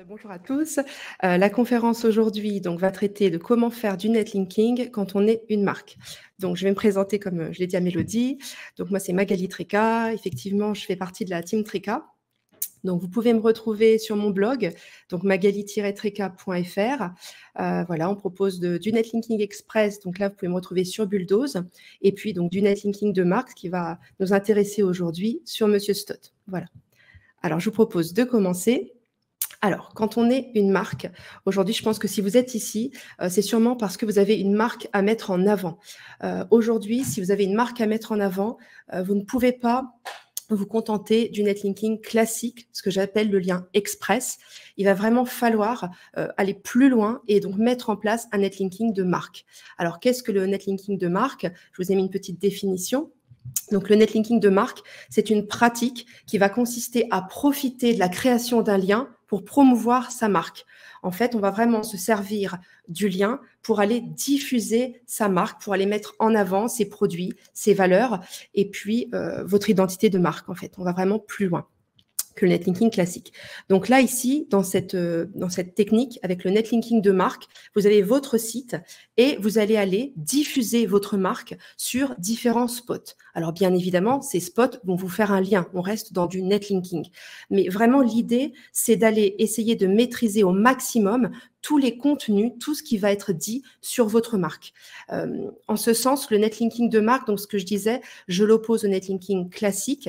Bonjour à tous. La conférence aujourd'hui donc, va traiter de comment faire du netlinking quand on est une marque. Donc, je vais me présenter comme je l'ai dit à Mélodie. Donc, moi, c'est Magali Treca. Effectivement, je fais partie de la team Treca. Donc, vous pouvez me retrouver sur mon blog, donc magali-treca.fr. Voilà, on propose du netlinking express. Donc là, vous pouvez me retrouver sur Bulldoze. Et puis, donc, du netlinking de marque qui va nous intéresser aujourd'hui sur Monsieur Stott. Voilà. Alors, je vous propose de commencer. Alors, quand on est une marque, aujourd'hui, je pense que si vous êtes ici, c'est sûrement parce que vous avez une marque à mettre en avant. Aujourd'hui, si vous avez une marque à mettre en avant, vous ne pouvez pas vous contenter du netlinking classique, ce que j'appelle le lien express. Il va vraiment falloir aller plus loin et donc mettre en place un netlinking de marque. Alors, qu'est-ce que le netlinking de marque? Je vous ai mis une petite définition. Donc, le netlinking de marque, c'est une pratique qui va consister à profiter de la création d'un lien pour promouvoir sa marque. En fait, on va vraiment se servir du lien pour aller diffuser sa marque, pour aller mettre en avant ses produits, ses valeurs et puis votre identité de marque, en fait. On va vraiment plus loin que le netlinking classique. Donc là, ici, dans cette technique, avec le netlinking de marque, vous avez votre site et vous allez aller diffuser votre marque sur différents spots. Alors, bien évidemment, ces spots vont vous faire un lien. On reste dans du netlinking. Mais vraiment, l'idée, c'est d'aller essayer de maîtriser au maximum tous les contenus, tout ce qui va être dit sur votre marque. En ce sens, le netlinking de marque, donc ce que je disais, je l'oppose au netlinking classique,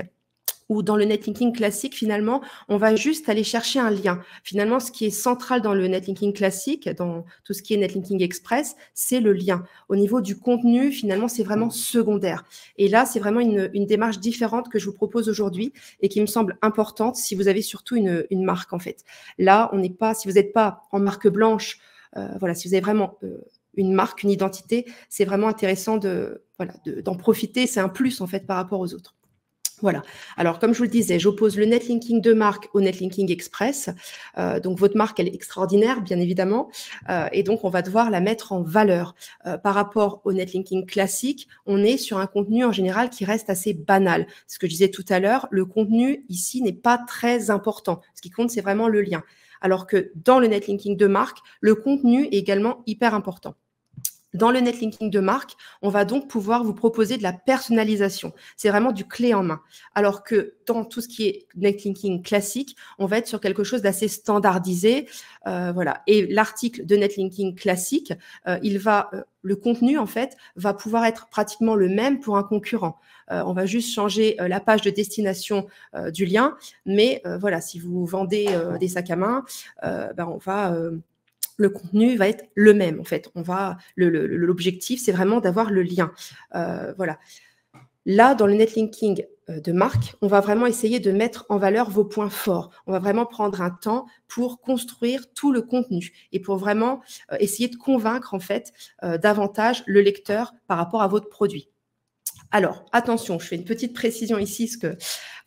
où dans le netlinking classique, finalement, on va juste aller chercher un lien. Finalement, ce qui est central dans le netlinking classique, dans tout ce qui est netlinking express, c'est le lien. Au niveau du contenu, finalement, c'est vraiment secondaire. Et là, c'est vraiment une démarche différente que je vous propose aujourd'hui et qui me semble importante si vous avez surtout une marque, en fait. Là, on n'est pas, si vous n'êtes pas en marque blanche, voilà, si vous avez vraiment une marque, une identité, c'est vraiment intéressant d'en profiter. C'est un plus, en fait, par rapport aux autres. Voilà. Alors, comme je vous le disais, j'oppose le netlinking de marque au netlinking express. Donc, votre marque, elle est extraordinaire, bien évidemment. Et donc, on va devoir la mettre en valeur. Par rapport au netlinking classique, on est sur un contenu en général qui reste assez banal. Ce que je disais tout à l'heure, le contenu ici n'est pas très important. Ce qui compte, c'est vraiment le lien. Alors que dans le netlinking de marque, le contenu est également hyper important. Dans le netlinking de marque, on va donc pouvoir vous proposer de la personnalisation. C'est vraiment du clé en main. Alors que dans tout ce qui est netlinking classique, on va être sur quelque chose d'assez standardisé. Voilà. Et l'article de netlinking classique, le contenu, en fait, va pouvoir être pratiquement le même pour un concurrent. On va juste changer la page de destination du lien. Mais voilà, si vous vendez des sacs à main, le contenu va être le même, en fait. L'objectif, c'est vraiment d'avoir le lien. Voilà. Là, dans le netlinking de marque, on va vraiment essayer de mettre en valeur vos points forts. On va vraiment prendre un temps pour construire tout le contenu et pour vraiment essayer de convaincre, en fait, davantage le lecteur par rapport à votre produit. Alors, attention, je fais une petite précision ici, parce que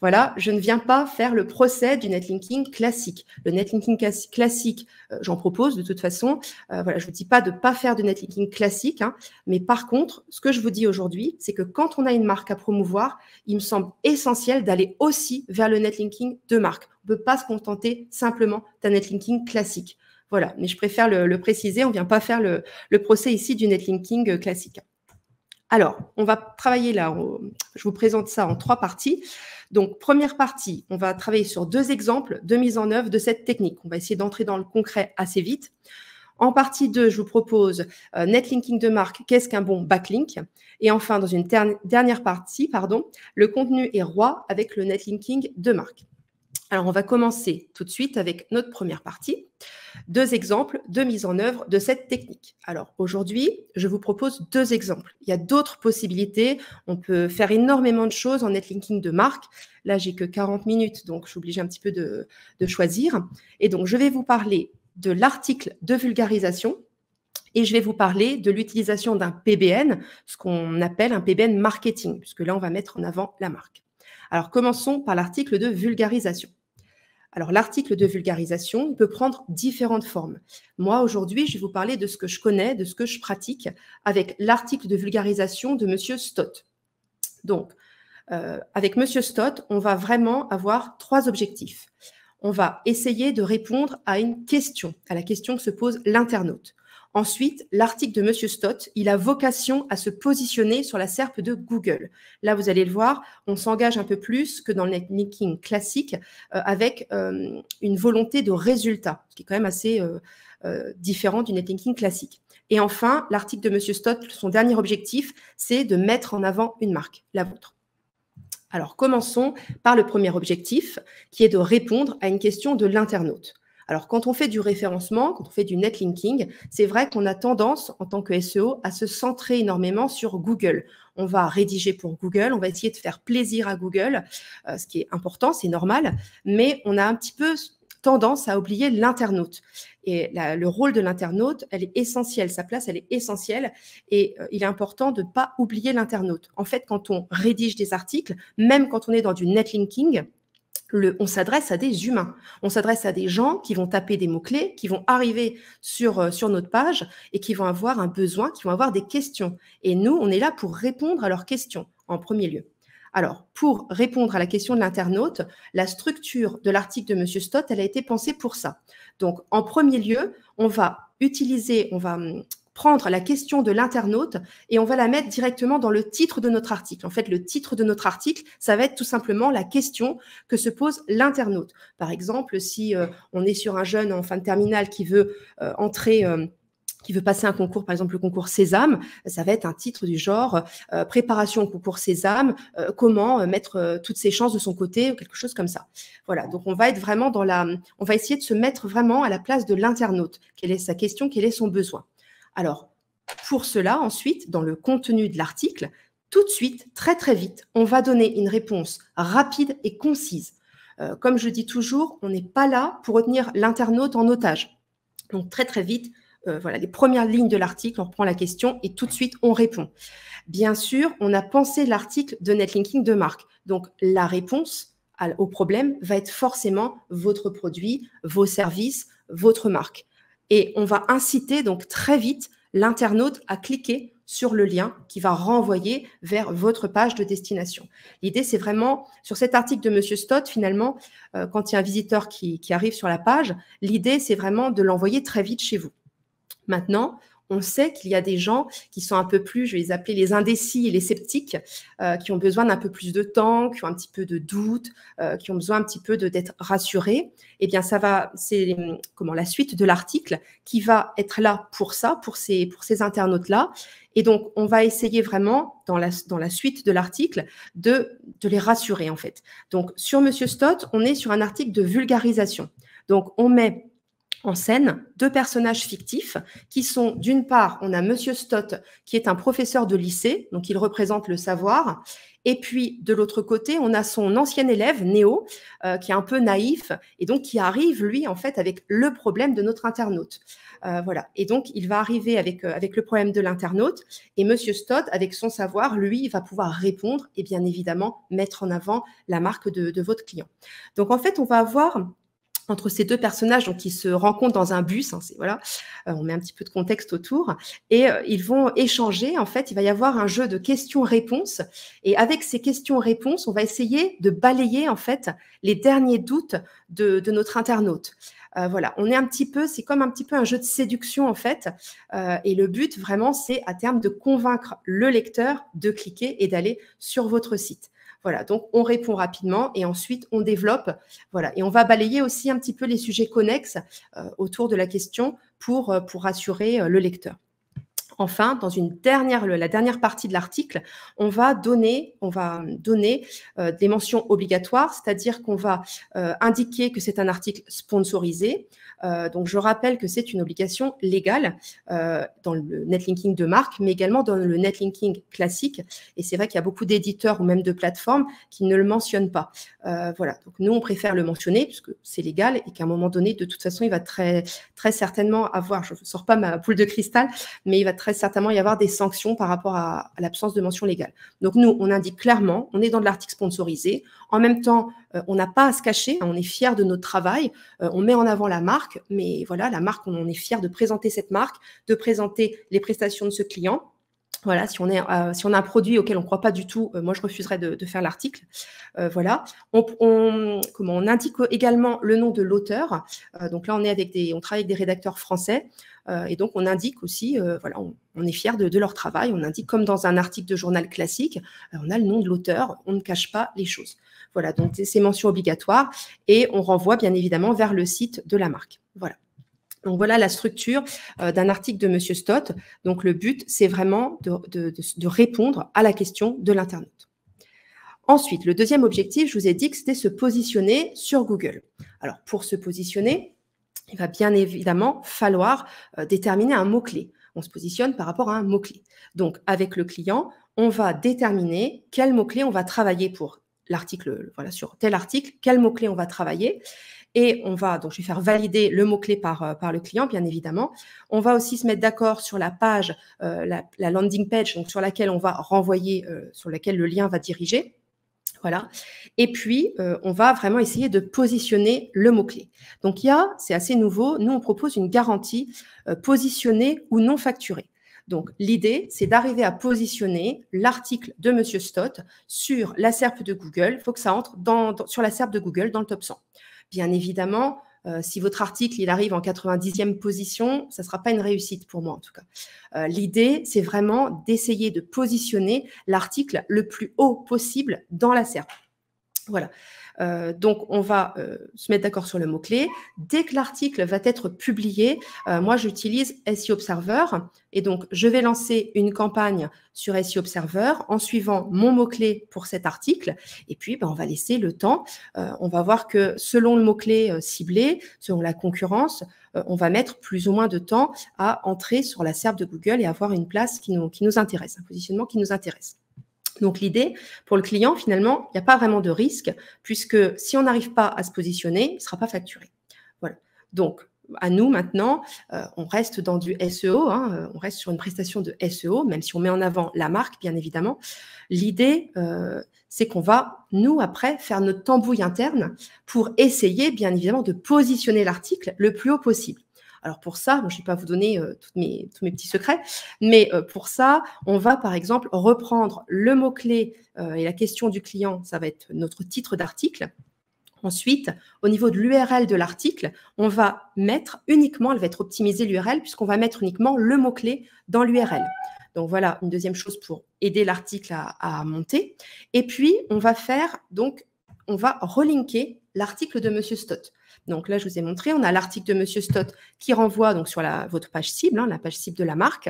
voilà, je ne viens pas faire le procès du netlinking classique. Le netlinking classique, j'en propose de toute façon. Voilà, je ne vous dis pas de ne pas faire de netlinking classique, hein, mais par contre, ce que je vous dis aujourd'hui, c'est que quand on a une marque à promouvoir, il me semble essentiel d'aller aussi vers le netlinking de marque. On ne peut pas se contenter simplement d'un netlinking classique. Voilà, mais je préfère le préciser, on ne vient pas faire le procès ici du netlinking classique. Alors, on va travailler là, je vous présente ça en 3 parties. Donc, première partie, on va travailler sur 2 exemples de mise en œuvre de cette technique. On va essayer d'entrer dans le concret assez vite. En partie 2, je vous propose netlinking de marque, qu'est-ce qu'un bon backlink? Et enfin, dans une dernière partie, le contenu est roi avec le netlinking de marque. Alors, on va commencer tout de suite avec notre première partie. 2 exemples de mise en œuvre de cette technique. Alors, aujourd'hui, je vous propose 2 exemples. Il y a d'autres possibilités. On peut faire énormément de choses en netlinking de marque. Là, j'ai que 40 minutes, donc je suis obligée un petit peu de choisir. Et donc, je vais vous parler de l'article de vulgarisation et je vais vous parler de l'utilisation d'un PBN, ce qu'on appelle un PBN marketing, puisque là, on va mettre en avant la marque. Alors, commençons par l'article de vulgarisation. Alors, l'article de vulgarisation, il peut prendre différentes formes. Moi, aujourd'hui, je vais vous parler de ce que je connais, de ce que je pratique avec l'article de vulgarisation de Monsieur Stott. Donc, avec Monsieur Stott, on va vraiment avoir 3 objectifs. on va essayer de répondre à une question, à la question que se pose l'internaute. Ensuite, l'article de Monsieur Stott, il a vocation à se positionner sur la SERP de Google. Là, vous allez le voir, on s'engage un peu plus que dans le netlinking classique avec une volonté de résultat, ce qui est quand même assez différent du netlinking classique. Et enfin, l'article de Monsieur Stott, son dernier objectif, c'est de mettre en avant une marque, la vôtre. Alors, commençons par le premier objectif, qui est de répondre à une question de l'internaute. Alors, quand on fait du référencement, quand on fait du netlinking, c'est vrai qu'on a tendance, en tant que SEO, à se centrer énormément sur Google. On va rédiger pour Google, on va essayer de faire plaisir à Google, ce qui est important, c'est normal, mais on a un petit peu tendance à oublier l'internaute. Et le rôle de l'internaute, elle est essentielle, sa place, elle est essentielle, et il est important de ne pas oublier l'internaute. En fait, quand on rédige des articles, même quand on est dans du netlinking, on s'adresse à des humains, on s'adresse à des gens qui vont taper des mots-clés, qui vont arriver sur notre page et qui vont avoir un besoin, qui vont avoir des questions. Et nous, on est là pour répondre à leurs questions en premier lieu. Alors, pour répondre à la question de l'internaute, la structure de l'article de Monsieur Stott, elle a été pensée pour ça. Donc, en premier lieu, on va prendre la question de l'internaute et on va la mettre directement dans le titre de notre article. En fait, le titre de notre article, ça va être tout simplement la question que se pose l'internaute. Par exemple, si on est sur un jeune en fin de terminale qui veut qui veut passer un concours, par exemple le concours Sésame, ça va être un titre du genre préparation au concours Sésame, comment mettre toutes ses chances de son côté ou quelque chose comme ça. Voilà, donc on va être vraiment on va essayer de se mettre vraiment à la place de l'internaute. Quelle est sa question, quel est son besoin? Alors, pour cela, ensuite, dans le contenu de l'article, tout de suite, très très vite, on va donner une réponse rapide et concise. Comme je dis toujours, on n'est pas là pour retenir l'internaute en otage. Donc très très vite, voilà, les premières lignes de l'article, on reprend la question et tout de suite, on répond. Bien sûr, on a pensé l'article de netlinking de marque. Donc la réponse au problème va être forcément votre produit, vos services, votre marque. Et on va inciter donc très vite l'internaute à cliquer sur le lien qui va renvoyer vers votre page de destination. L'idée, c'est vraiment, sur cet article de Monsieur Stott, finalement, quand il y a un visiteur qui arrive sur la page, l'idée, c'est vraiment de l'envoyer très vite chez vous. Maintenant, on sait qu'il y a des gens qui sont un peu plus, je vais les appeler les indécis et les sceptiques, qui ont besoin d'un peu plus de temps, qui ont un petit peu de doute, qui ont besoin un petit peu d'être rassurés. Eh bien, c'est la suite de l'article qui va être là pour ça, pour ces internautes-là. Et donc, on va essayer vraiment, dans la suite de l'article, de les rassurer, en fait. Donc, sur Monsieur Stott, on est sur un article de vulgarisation. Donc, on met en scène 2 personnages fictifs qui sont, d'une part, on a Monsieur Stott qui est un professeur de lycée, donc il représente le savoir, et puis de l'autre côté, on a son ancien élève, Néo, qui est un peu naïf, et donc qui arrive, lui, en fait, avec le problème de notre internaute. Voilà. Et donc, il va arriver avec le problème de l'internaute, et Monsieur Stott, avec son savoir, lui, il va pouvoir répondre et bien évidemment mettre en avant la marque de votre client. Donc, en fait, on va avoir entre ces 2 personnages donc, qui se rencontrent dans un bus, hein, voilà, on met un petit peu de contexte autour, et ils vont échanger. En fait, il va y avoir un jeu de questions-réponses, et avec ces questions-réponses, on va essayer de balayer en fait les derniers doutes de notre internaute. Voilà, c'est comme un petit peu un jeu de séduction en fait, et le but vraiment, c'est à terme de convaincre le lecteur de cliquer et d'aller sur votre site. Voilà, donc on répond rapidement et ensuite on développe. Voilà, et on va balayer aussi un petit peu les sujets connexes autour de la question pour rassurer le lecteur. Enfin, dans la dernière partie de l'article, on va donner des mentions obligatoires, c'est-à-dire qu'on va indiquer que c'est un article sponsorisé. Donc, je rappelle que c'est une obligation légale dans le netlinking de marque, mais également dans le netlinking classique. Et c'est vrai qu'il y a beaucoup d'éditeurs ou même de plateformes qui ne le mentionnent pas. Voilà. Donc, nous, on préfère le mentionner puisque c'est légal et qu'à un moment donné, de toute façon, il va très, très certainement avoir, je ne sors pas ma boule de cristal, mais il va très certainement y avoir des sanctions par rapport à l'absence de mention légale. Donc, nous, on indique clairement, on est dans de l'article sponsorisé. En même temps, on n'a pas à se cacher, on est fiers de notre travail, on met en avant la marque, mais voilà, la marque, on est fiers de présenter cette marque, de présenter les prestations de ce client. Voilà, si on a un produit auquel on ne croit pas du tout, moi je refuserais de faire l'article. Voilà. On indique également le nom de l'auteur. Donc là, on travaille avec des rédacteurs français. Et donc, on indique aussi, voilà, on est fiers de leur travail. On indique comme dans un article de journal classique, on a le nom de l'auteur, on ne cache pas les choses. Voilà, donc c'est mention obligatoire. Et on renvoie bien évidemment vers le site de la marque. Voilà. Donc, voilà la structure d'un article de Monsieur Stott. Donc, le but, c'est vraiment de répondre à la question de l'internaute. Ensuite, le deuxième objectif, je vous ai dit que c'était se positionner sur Google. Alors, pour se positionner, il va bien évidemment falloir déterminer un mot-clé. On se positionne par rapport à un mot-clé. Donc, avec le client, on va déterminer quel mot-clé on va travailler pour l'article, voilà, sur tel article, quel mot-clé on va travailler. Et donc je vais faire valider le mot-clé par le client, bien évidemment. On va aussi se mettre d'accord sur la page, la landing page, donc sur laquelle on va renvoyer, sur laquelle le lien va diriger. Voilà. Et puis, on va vraiment essayer de positionner le mot-clé. Donc, c'est assez nouveau, nous, on propose une garantie positionnée ou non facturée. Donc, l'idée, c'est d'arriver à positionner l'article de Monsieur Stott sur la SERP de Google. Il faut que ça entre sur la SERP de Google dans le top 100. Bien évidemment, si votre article il arrive en 90e position, ça ne sera pas une réussite pour moi en tout cas. L'idée, c'est vraiment d'essayer de positionner l'article le plus haut possible dans la SERP. Voilà. Donc, on va se mettre d'accord sur le mot-clé. Dès que l'article va être publié, moi, j'utilise SEO Observer. Et donc, je vais lancer une campagne sur SEO Observer en suivant mon mot-clé pour cet article. Et puis, on va laisser le temps. On va voir que selon le mot-clé ciblé, selon la concurrence, on va mettre plus ou moins de temps à entrer sur la SERP de Google et avoir une place qui nous intéresse, un positionnement qui nous intéresse. Donc, l'idée, pour le client, finalement, il n'y a pas vraiment de risque, puisque si on n'arrive pas à se positionner, il ne sera pas facturé. Voilà. Donc, à nous, maintenant, on reste dans du SEO, on reste sur une prestation de SEO, même si on met en avant la marque, bien évidemment. L'idée, c'est qu'on va, nous, après, faire notre tambouille interne pour essayer, bien évidemment, de positionner l'article le plus haut possible. Alors pour ça, je ne vais pas vous donner tous mes petits secrets, mais pour ça, on va par exemple reprendre le mot-clé et la question du client, ça va être notre titre d'article. Ensuite, au niveau de l'URL de l'article, on va mettre uniquement, elle va être optimisée l'URL, puisqu'on va mettre uniquement le mot-clé dans l'URL. Donc voilà, une deuxième chose pour aider l'article à monter. Et puis, on va relinker l'article de Monsieur Stott. Donc là, je vous ai montré, on a l'article de Monsieur Stott qui renvoie donc sur votre page cible, la page cible de la marque.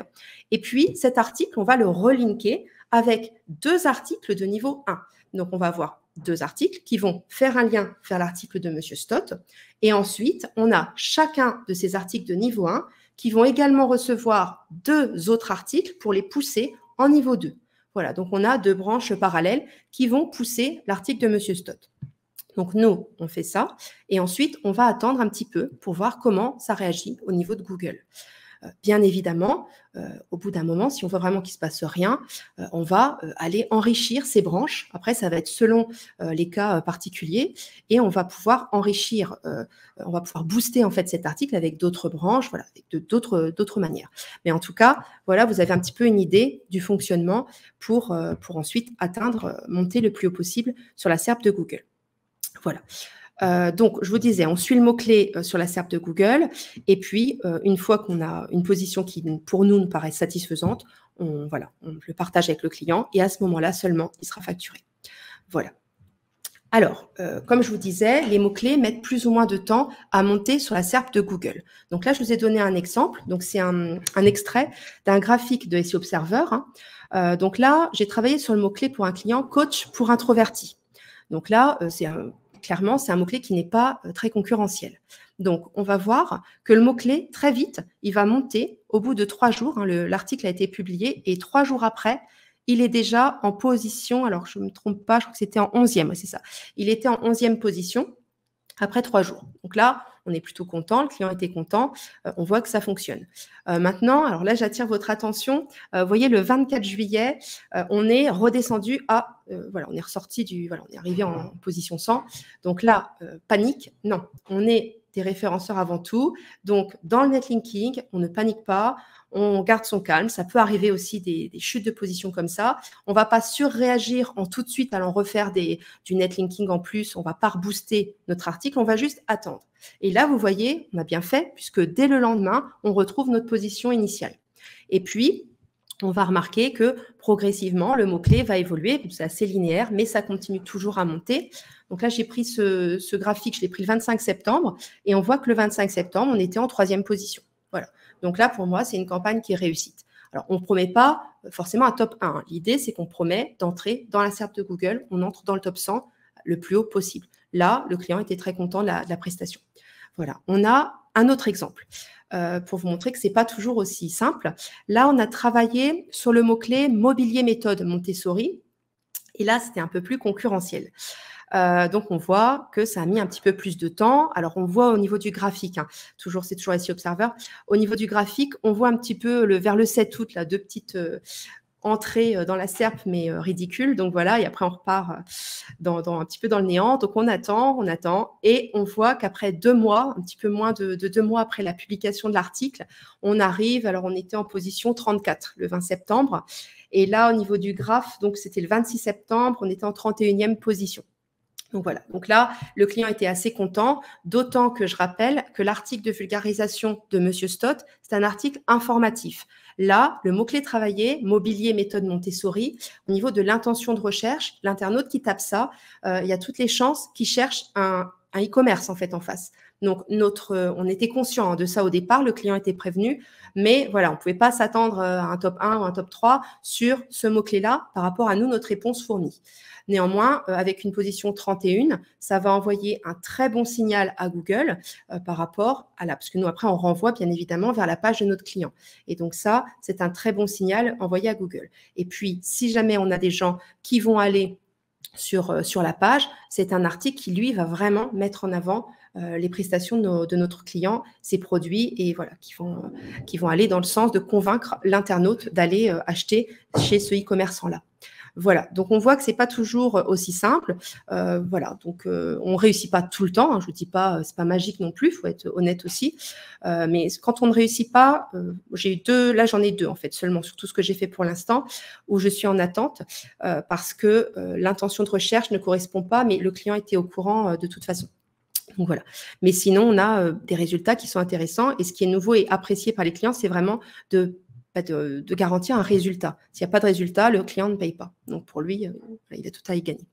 Et puis, cet article, on va le relinker avec 2 articles de niveau 1. Donc, on va avoir 2 articles qui vont faire un lien vers l'article de Monsieur Stott. Et ensuite, on a chacun de ces articles de niveau 1 qui vont également recevoir 2 autres articles pour les pousser en niveau 2. Voilà, donc on a 2 branches parallèles qui vont pousser l'article de Monsieur Stott. Donc, nous, on fait ça. Et ensuite, on va attendre un petit peu pour voir comment ça réagit au niveau de Google. Bien évidemment, au bout d'un moment, si on veut vraiment qu'il ne se passe rien, on va aller enrichir ces branches. Après, ça va être selon les cas particuliers. Et on va pouvoir enrichir, on va pouvoir booster en fait cet article avec d'autres branches, voilà, avec d'autres manières. Mais en tout cas, voilà, vous avez un petit peu une idée du fonctionnement pour ensuite monter le plus haut possible sur la SERP de Google. Voilà. Donc, je vous disais, on suit le mot-clé sur la SERP de Google. Et puis, une fois qu'on a une position qui, pour nous, nous paraît satisfaisante, on le partage avec le client. Et à ce moment-là, seulement, il sera facturé. Voilà. Alors, comme je vous disais, les mots-clés mettent plus ou moins de temps à monter sur la SERP de Google. Donc là, je vous ai donné un exemple. Donc, c'est un extrait d'un graphique de SEO Observer. Donc là, j'ai travaillé sur le mot-clé pour un client, coach pour introverti. Donc là, clairement, c'est un mot-clé qui n'est pas très concurrentiel. Donc, on va voir que le mot-clé, très vite, il va monter au bout de 3 jours. L'article a été publié et 3 jours après, il est déjà en position, alors je ne me trompe pas, je crois que c'était en 11e, c'est ça. Il était en 11e position après 3 jours. Donc là, on est plutôt content, le client était content, on voit que ça fonctionne. Maintenant, alors là, j'attire votre attention. Vous voyez, le 24 juillet, on est redescendu à, voilà, on est ressorti voilà, on est arrivé en position 100. Donc là, panique, non, on est des référenceurs avant tout. Donc, dans le netlinking, on ne panique pas, on garde son calme. Ça peut arriver aussi des chutes de position comme ça. On ne va pas surréagir en tout de suite allant refaire du netlinking en plus. On ne va pas rebooster notre article, on va juste attendre. Et là, vous voyez, on a bien fait puisque dès le lendemain, on retrouve notre position initiale. Et puis, on va remarquer que progressivement, le mot-clé va évoluer. C'est assez linéaire, mais ça continue toujours à monter. Donc là, j'ai pris ce graphique, je l'ai pris le 25 septembre, et on voit que le 25 septembre, on était en 3e position. Voilà. Donc là, pour moi, c'est une campagne qui est réussite. Alors, on ne promet pas forcément un top 1. L'idée, c'est qu'on promet d'entrer dans la SERP de Google, on entre dans le top 100 le plus haut possible. Là, le client était très content de la prestation. Voilà. On a un autre exemple. Pour vous montrer que ce n'est pas toujours aussi simple. Là, on a travaillé sur le mot-clé mobilier méthode Montessori. Et là, c'était un peu plus concurrentiel. Donc, on voit que ça a mis un petit peu plus de temps. Alors, on voit au niveau du graphique, hein, c'est toujours ici Observer. Au niveau du graphique, on voit un petit peu vers le 7 août, là, 2 petites entrées dans la SERP, mais ridicules. Donc, voilà, et après, on repart un petit peu dans le néant. Donc, on attend, et on voit qu'après 2 mois, un petit peu moins de 2 mois après la publication de l'article, on arrive, alors on était en position 34 le 20 septembre. Et là, au niveau du graphe, donc c'était le 26 septembre, on était en 31e position. Donc voilà, donc là, le client était assez content, d'autant que je rappelle que l'article de vulgarisation de Monsieur Stott, c'est un article informatif. Là, le mot-clé travaillé, mobilier méthode Montessori, au niveau de l'intention de recherche, l'internaute qui tape ça, il y a toutes les chances qu'il cherche un e-commerce en fait en face. Donc, on était conscient de ça au départ, le client était prévenu, mais voilà, on ne pouvait pas s'attendre à un top 1 ou un top 3 sur ce mot-clé-là par rapport à nous, notre réponse fournie. Néanmoins, avec une position 31, ça va envoyer un très bon signal à Google par rapport à parce que nous, après, on renvoie bien évidemment vers la page de notre client. Et donc ça, c'est un très bon signal envoyé à Google. Et puis, si jamais on a des gens qui vont aller sur la page, c'est un article qui, lui, va vraiment mettre en avant les prestations de notre client, ses produits, et voilà, qui vont aller dans le sens de convaincre l'internaute d'aller acheter chez ce e-commerçant-là. Voilà, donc on voit que c'est pas toujours aussi simple. Voilà, donc on réussit pas tout le temps. Hein, je vous dis pas, c'est pas magique non plus. Il faut être honnête aussi. Mais quand on ne réussit pas, j'ai eu là j'en ai 2 en fait seulement sur tout ce que j'ai fait pour l'instant où je suis en attente parce que l'intention de recherche ne correspond pas, mais le client était au courant de toute façon. Donc voilà. Mais sinon, on a des résultats qui sont intéressants et ce qui est nouveau et apprécié par les clients, c'est vraiment de garantir un résultat. S'il n'y a pas de résultat, le client ne paye pas. Donc, pour lui, il a tout à y gagner.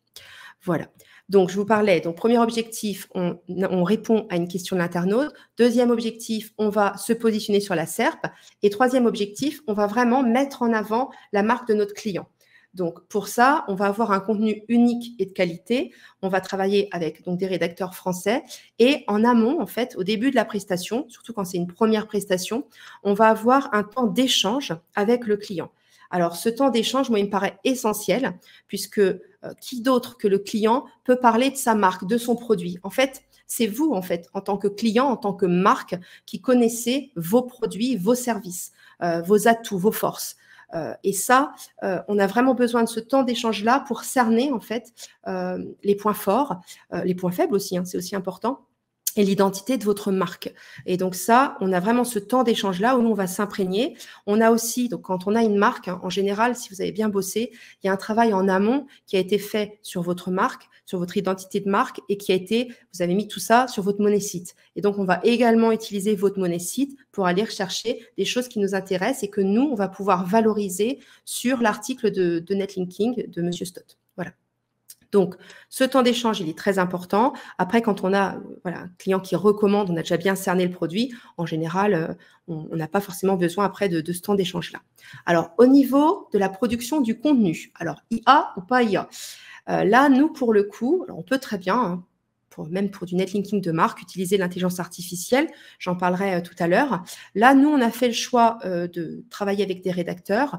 Voilà. Donc, je vous parlais. Donc, premier objectif, on répond à une question de l'internaute. Deuxième objectif, on va se positionner sur la SERP. Et troisième objectif, on va vraiment mettre en avant la marque de notre client. Donc, pour ça, on va avoir un contenu unique et de qualité. On va travailler avec donc, des rédacteurs français. Et en amont, en fait, au début de la prestation, surtout quand c'est une première prestation, on va avoir un temps d'échange avec le client. Alors, ce temps d'échange, moi, il me paraît essentiel puisque qui d'autre que le client peut parler de sa marque, de son produit. En fait, c'est vous, en fait, en tant que client, en tant que marque, qui connaissez vos produits, vos services, vos atouts, vos forces. Et ça, on a vraiment besoin de ce temps d'échange-là pour cerner en fait les points forts, les points faibles aussi, hein, c'est aussi important, et l'identité de votre marque. Et donc ça, on a vraiment ce temps d'échange-là où nous, on va s'imprégner. On a aussi, donc quand on a une marque, hein, en général, si vous avez bien bossé, il y a un travail en amont qui a été fait sur votre marque, sur votre identité de marque et vous avez mis tout ça sur votre monnaie site. Et donc, on va également utiliser votre monnaie site pour aller rechercher des choses qui nous intéressent et que nous, on va pouvoir valoriser sur l'article de netlinking de Monsieur Stott. Voilà. Donc, ce temps d'échange, il est très important. Après, quand on a un client qui recommande, on a déjà bien cerné le produit, en général, on n'a pas forcément besoin après de ce temps d'échange-là. Alors, au niveau de la production du contenu, alors IA ou pas IA, là, nous, pour le coup, on peut très bien, hein, même pour du netlinking de marque, utiliser l'intelligence artificielle. J'en parlerai tout à l'heure. Là, nous, on a fait le choix de travailler avec des rédacteurs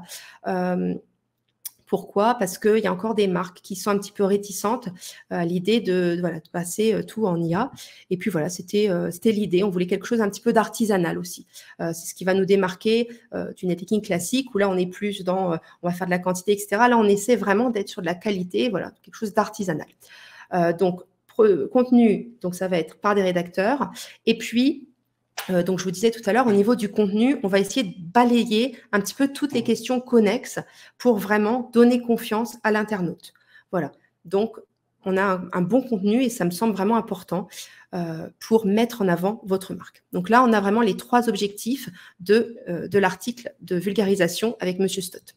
Pourquoi? Parce qu'il y a encore des marques qui sont un petit peu réticentes à l'idée de passer tout en IA. Et puis voilà, c'était l'idée. On voulait quelque chose un petit peu d'artisanal aussi. C'est ce qui va nous démarquer du netlinking classique, où là, on est plus dans, on va faire de la quantité, etc. Là, on essaie vraiment d'être sur de la qualité, voilà, quelque chose d'artisanal. Donc, contenu, donc ça va être par des rédacteurs. Et puis, donc, je vous disais tout à l'heure, au niveau du contenu, on va essayer de balayer un petit peu toutes les questions connexes pour vraiment donner confiance à l'internaute. Voilà. Donc, on a un bon contenu et ça me semble vraiment important pour mettre en avant votre marque. Donc là, on a vraiment les 3 objectifs de l'article de vulgarisation avec Monsieur Stott.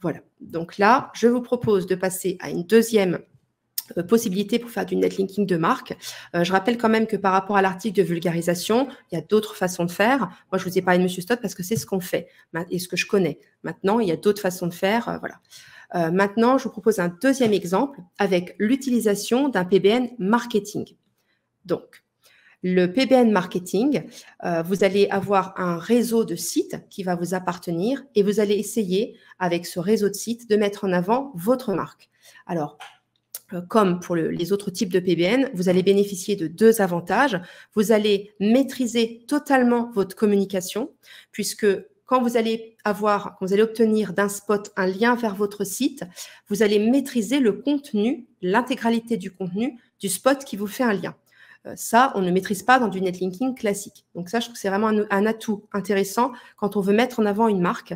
Voilà. Donc là, je vous propose de passer à une deuxième possibilité pour faire du netlinking de marque. Je rappelle quand même que par rapport à l'article de vulgarisation, il y a d'autres façons de faire. Moi, je vous ai parlé de Monsieur Stott parce que c'est ce qu'on fait et ce que je connais. Maintenant, il y a d'autres façons de faire. Voilà. Maintenant, je vous propose un deuxième exemple avec l'utilisation d'un PBN marketing. Donc, le PBN marketing, vous allez avoir un réseau de sites qui va vous appartenir et vous allez essayer, avec ce réseau de sites, de mettre en avant votre marque. Alors, comme pour les autres types de PBN, vous allez bénéficier de 2 avantages. Vous allez maîtriser totalement votre communication, puisque quand vous allez obtenir d'un spot un lien vers votre site, vous allez maîtriser le contenu, l'intégralité du contenu du spot qui vous fait un lien. Ça, on ne maîtrise pas dans du netlinking classique. Donc ça, je trouve que c'est vraiment un atout intéressant quand on veut mettre en avant une marque.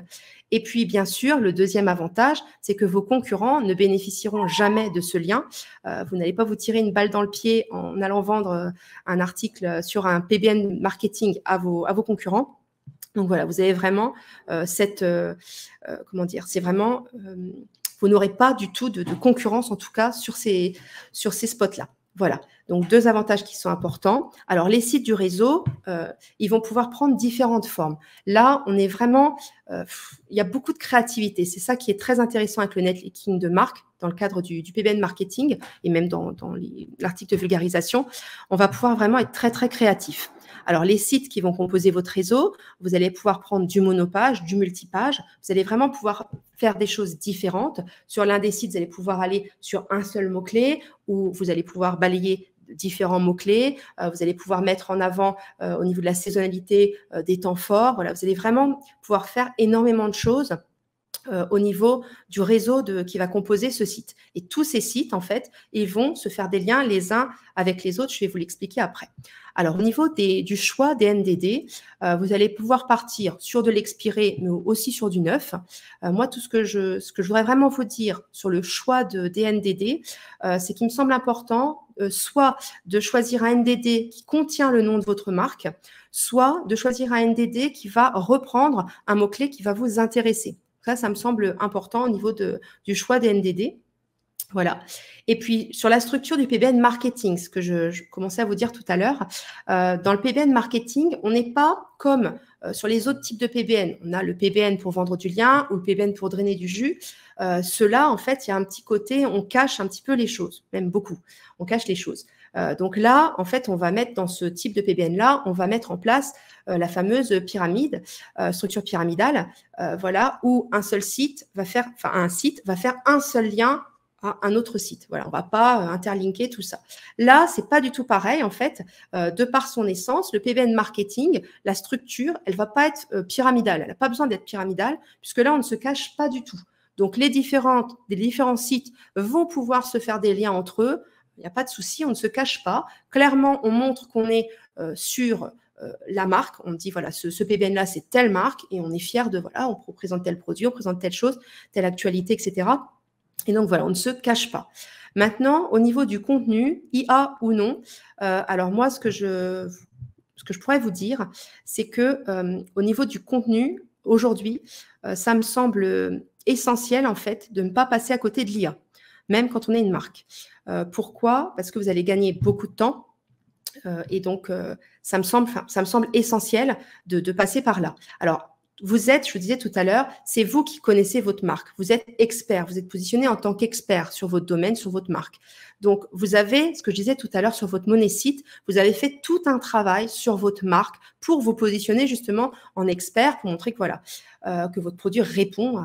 Et puis, bien sûr, le deuxième avantage, c'est que vos concurrents ne bénéficieront jamais de ce lien. Vous n'allez pas vous tirer une balle dans le pied en allant vendre un article sur un PBN marketing à vos concurrents. Donc voilà, vous avez vraiment comment dire, c'est vraiment, vous n'aurez pas du tout de concurrence, en tout cas, sur ces spots-là. Voilà, donc 2 avantages qui sont importants. Alors, les sites du réseau, ils vont pouvoir prendre différentes formes. Là, on est vraiment, il y a beaucoup de créativité. C'est ça qui est très intéressant avec le netlinking de marque dans le cadre du PBN marketing et même dans l'article de vulgarisation. On va pouvoir vraiment être très, très créatif. Alors, les sites qui vont composer votre réseau, vous allez pouvoir prendre du monopage, du multipage. Vous allez vraiment pouvoir faire des choses différentes. Sur l'un des sites, vous allez pouvoir aller sur un seul mot-clé ou vous allez pouvoir balayer différents mots-clés. Vous allez pouvoir mettre en avant, au niveau de la saisonnalité, des temps forts. Voilà, vous allez vraiment pouvoir faire énormément de choses au niveau du réseau qui va composer ce site. Et tous ces sites, en fait, ils vont se faire des liens les uns avec les autres. Je vais vous l'expliquer après. Alors, au niveau du choix des NDD, vous allez pouvoir partir sur de l'expiré, mais aussi sur du neuf. Moi, ce que je voudrais vraiment vous dire sur le choix des NDD, c'est qu'il me semble important soit de choisir un NDD qui contient le nom de votre marque, soit de choisir un NDD qui va reprendre un mot-clé qui va vous intéresser. Ça me semble important au niveau du choix des NDD. Voilà. Et puis, sur la structure du PBN marketing, ce que je commençais à vous dire tout à l'heure, dans le PBN marketing, on n'est pas comme sur les autres types de PBN. On a le PBN pour vendre du lien ou le PBN pour drainer du jus. Ceux-là, en fait, il y a un petit côté, on cache un petit peu les choses, même beaucoup. On cache les choses. Donc là, en fait, on va mettre dans ce type de PBN-là, on va mettre en place la fameuse pyramide, structure pyramidale, voilà, où un site va faire un seul lien à un autre site. Voilà, on ne va pas interlinker tout ça. Là, c'est pas du tout pareil, en fait. De par son essence, le PBN marketing, la structure, elle va pas être pyramidale. Elle n'a pas besoin d'être pyramidale, puisque là, on ne se cache pas du tout. Donc, les différents sites vont pouvoir se faire des liens entre eux. Il n'y a pas de souci, on ne se cache pas. Clairement, on montre qu'on est sur la marque. On dit, voilà, ce PBN-là, c'est telle marque et on est fier de, voilà, on présente tel produit, on présente telle chose, telle actualité, etc. Et donc, voilà, on ne se cache pas. Maintenant, au niveau du contenu, IA ou non, alors moi, ce que je pourrais vous dire, c'est que au niveau du contenu, aujourd'hui, ça me semble essentiel, en fait, de ne pas passer à côté de l'IA, même quand on est une marque. Pourquoi? Parce que vous allez gagner beaucoup de temps. Et donc, ça me semble essentiel de passer par là. Alors, vous êtes, je vous disais tout à l'heure, c'est vous qui connaissez votre marque. Vous êtes expert, vous êtes positionné en tant qu'expert sur votre domaine, sur votre marque. Donc, vous avez, ce que je disais tout à l'heure sur votre monnaie site, vous avez fait tout un travail sur votre marque pour vous positionner justement en expert, pour montrer que voilà, que votre produit répond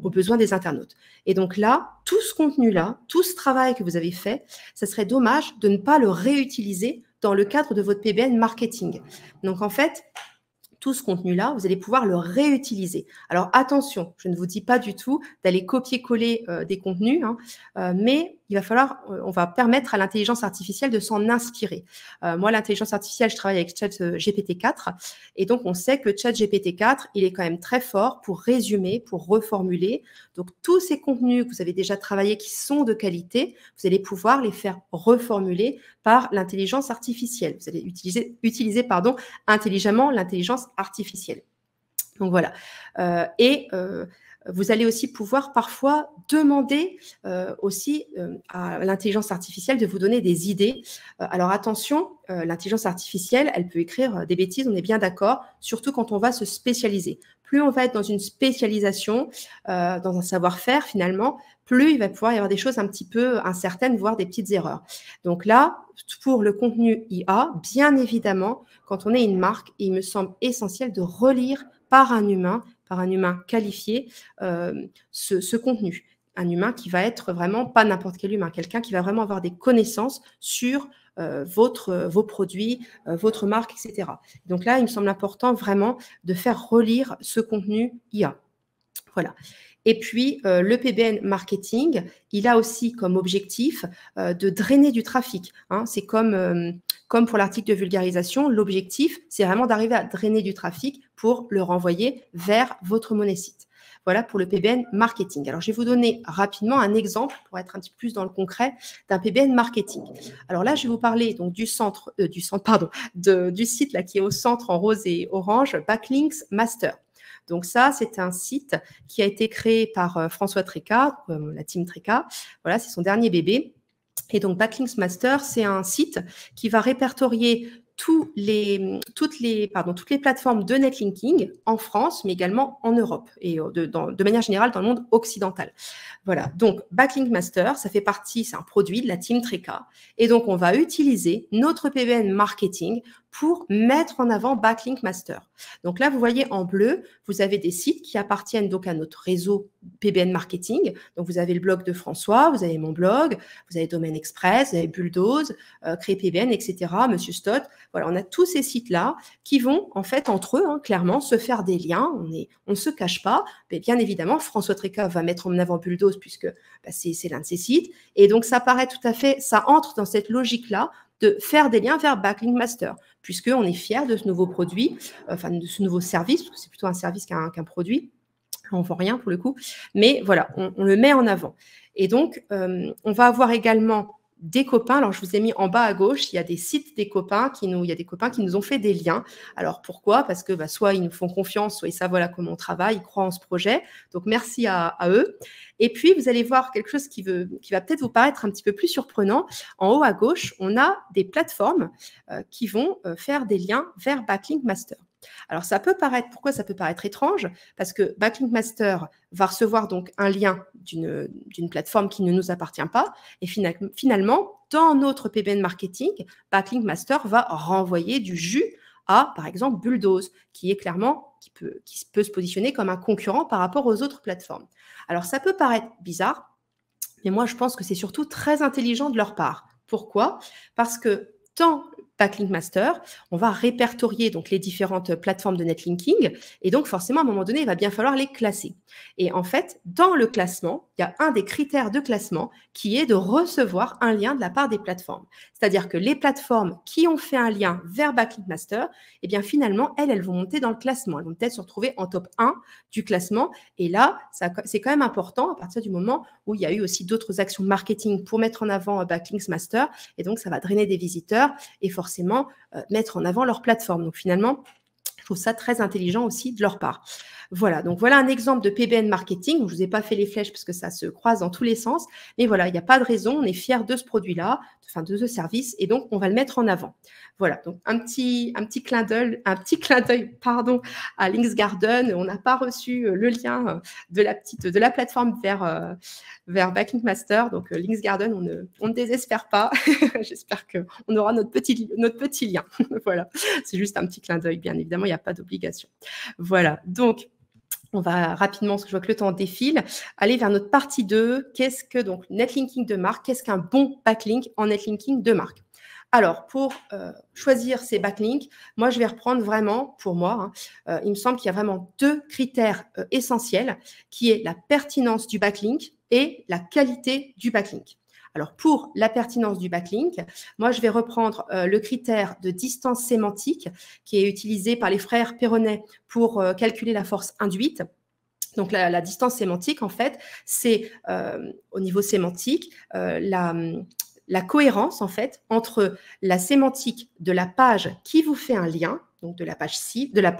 aux besoins des internautes. Et donc là, tout ce contenu-là, tout ce travail que vous avez fait, ça serait dommage de ne pas le réutiliser dans le cadre de votre PBN marketing. Donc en fait, tout ce contenu-là, vous allez pouvoir le réutiliser. Alors attention, je ne vous dis pas du tout d'aller copier-coller des contenus, mais il va falloir, on va permettre à l'intelligence artificielle de s'en inspirer. Moi, l'intelligence artificielle, je travaille avec ChatGPT-4 et donc on sait que ChatGPT-4, il est quand même très fort pour résumer, pour reformuler. Donc tous ces contenus que vous avez déjà travaillés qui sont de qualité, vous allez pouvoir les faire reformuler par l'intelligence artificielle. Vous allez utiliser intelligemment l'intelligence artificielle. Donc voilà. Vous allez aussi pouvoir parfois demander à l'intelligence artificielle de vous donner des idées. Alors attention, l'intelligence artificielle, elle peut écrire des bêtises, on est bien d'accord, surtout quand on va se spécialiser. Plus on va être dans une spécialisation, dans un savoir-faire finalement, plus il va pouvoir y avoir des choses un petit peu incertaines, voire des petites erreurs. Donc là, pour le contenu IA, bien évidemment, quand on est une marque, il me semble essentiel de relire par un humain qualifié, ce contenu. Un humain qui va être vraiment, pas n'importe quel humain, quelqu'un qui va vraiment avoir des connaissances sur vos produits, votre marque, etc. Donc là, il me semble important vraiment de faire relire ce contenu IA. Voilà. Et puis, le PBN marketing, il a aussi comme objectif de drainer du trafic. C'est comme pour l'article de vulgarisation, l'objectif, c'est vraiment d'arriver à drainer du trafic pour le renvoyer vers votre monnaie site. Voilà pour le PBN marketing. Alors, je vais vous donner rapidement un exemple pour être un petit peu plus dans le concret d'un PBN marketing. Alors là, je vais vous parler donc du site là, qui est au centre en rose et orange, Backlinks Master. Donc ça, c'est un site qui a été créé par François Tréca, la team Tréca. Voilà, c'est son dernier bébé. Et donc, Backlinks Master, c'est un site qui va répertorier toutes les plateformes de netlinking en France, mais également en Europe et de manière générale dans le monde occidental. Voilà, donc Backlink Master, ça fait partie, c'est un produit de la team Tréca. Et donc, on va utiliser notre PBN marketing pour mettre en avant Backlink Master. Donc là, vous voyez en bleu, vous avez des sites qui appartiennent donc à notre réseau PBN Marketing. Donc, vous avez le blog de François, vous avez mon blog, vous avez Domaine Express, vous avez Bulldoze, Créer PBN, etc., Monsieur Stott. Voilà, on a tous ces sites-là qui vont, en fait, entre eux, clairement, se faire des liens. On ne se cache pas. Mais bien évidemment, François Tréca va mettre en avant Bulldoze puisque c'est l'un de ses sites. Et donc, ça paraît tout à fait, ça entre dans cette logique-là de faire des liens vers Backlink Master, puisqu'on est fier de ce nouveau produit, de ce nouveau service, parce que c'est plutôt un service qu'un produit. On ne vend rien pour le coup, mais voilà, on le met en avant. Et donc, on va avoir également des copains. Alors, je vous ai mis en bas à gauche, il y a des sites des copains il y a des copains qui nous ont fait des liens. Alors, pourquoi? Parce que soit ils nous font confiance, soit ils savent voilà comment on travaille, ils croient en ce projet. Donc, merci à eux. Et puis, vous allez voir quelque chose qui va peut-être vous paraître un petit peu plus surprenant. En haut à gauche, on a des plateformes qui vont faire des liens vers Backlink Master. Alors, pourquoi ça peut paraître étrange? Parce que Backlink Master va recevoir donc un lien d'une plateforme qui ne nous appartient pas. Et finalement, dans notre PBN marketing, Backlink Master va renvoyer du jus à, par exemple, Bulldoze, qui peut se positionner comme un concurrent par rapport aux autres plateformes. Alors, ça peut paraître bizarre, mais moi, je pense que c'est surtout très intelligent de leur part. Pourquoi? Parce que dans Backlink Master, on va répertorier donc les différentes plateformes de netlinking et donc forcément à un moment donné, il va bien falloir les classer. Et en fait, dans le classement, il y a un des critères de classement qui est de recevoir un lien de la part des plateformes. C'est-à-dire que les plateformes qui ont fait un lien vers Backlink Master, eh bien finalement, elles vont monter dans le classement. Elles vont peut-être se retrouver en top 1 du classement. Et là, c'est quand même important à partir du moment où il y a eu aussi d'autres actions marketing pour mettre en avant Backlinks Master. Et donc, ça va drainer des visiteurs et forcément mettre en avant leur plateforme. Donc finalement, je trouve ça très intelligent aussi de leur part. Voilà, donc voilà un exemple de PBN marketing. Je ne vous ai pas fait les flèches parce que ça se croise dans tous les sens. Mais voilà, il n'y a pas de raison. On est fiers de ce produit-là, enfin de ce service, et donc on va le mettre en avant. Voilà, donc un petit clin d'œil, pardon, à Links Garden. On n'a pas reçu le lien de la plateforme vers Backlink Master. Donc Links Garden, on ne désespère pas. J'espère qu'on aura notre petit lien. Voilà, c'est juste un petit clin d'œil. Bien évidemment, il n'y a pas d'obligation. Voilà, donc on va rapidement, parce que je vois que le temps défile, aller vers notre partie 2. Qu'est-ce que donc netlinking de marque? Qu'est-ce qu'un bon backlink en netlinking de marque? Alors, pour choisir ces backlinks, moi, je vais reprendre vraiment, pour moi, il me semble qu'il y a vraiment 2 critères essentiels, qui est la pertinence du backlink et la qualité du backlink. Alors, pour la pertinence du backlink, moi, je vais reprendre le critère de distance sémantique qui est utilisé par les frères Perronnet pour calculer la force induite. Donc, la distance sémantique, en fait, c'est au niveau sémantique la cohérence, en fait, entre la sémantique de la page qui vous fait un lien, donc de la page cible, de la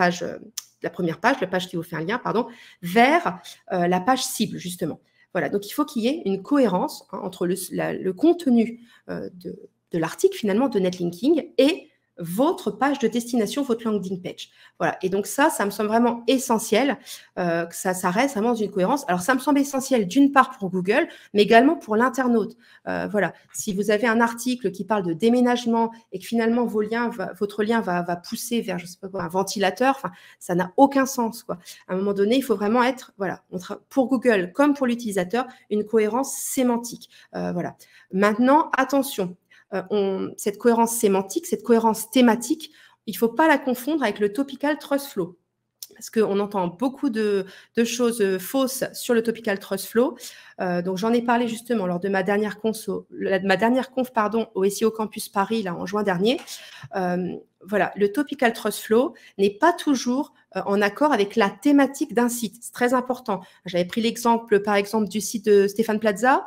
première page, la page qui vous fait un lien, pardon, vers la page cible, justement. Voilà, donc il faut qu'il y ait une cohérence entre le contenu de l'article, finalement, de netlinking et votre page de destination, votre landing page. Voilà, et donc ça me semble vraiment essentiel, que ça reste vraiment dans une cohérence. Alors, ça me semble essentiel d'une part pour Google, mais également pour l'internaute. Voilà, si vous avez un article qui parle de déménagement et que finalement votre lien va pousser vers, je sais pas quoi, un ventilateur, enfin, ça n'a aucun sens, quoi. À un moment donné, il faut vraiment être, voilà, pour Google comme pour l'utilisateur, une cohérence sémantique. Voilà. Maintenant, attention. Cette cohérence sémantique, cette cohérence thématique, il ne faut pas la confondre avec le topical trust flow. Parce qu'on entend beaucoup de choses fausses sur le topical trust flow. Donc, j'en ai parlé justement lors de ma dernière conf au SEO Campus Paris, là, en juin dernier. Voilà, le topical trust flow n'est pas toujours en accord avec la thématique d'un site. C'est très important. J'avais pris l'exemple, par exemple, du site de Stéphane Plaza,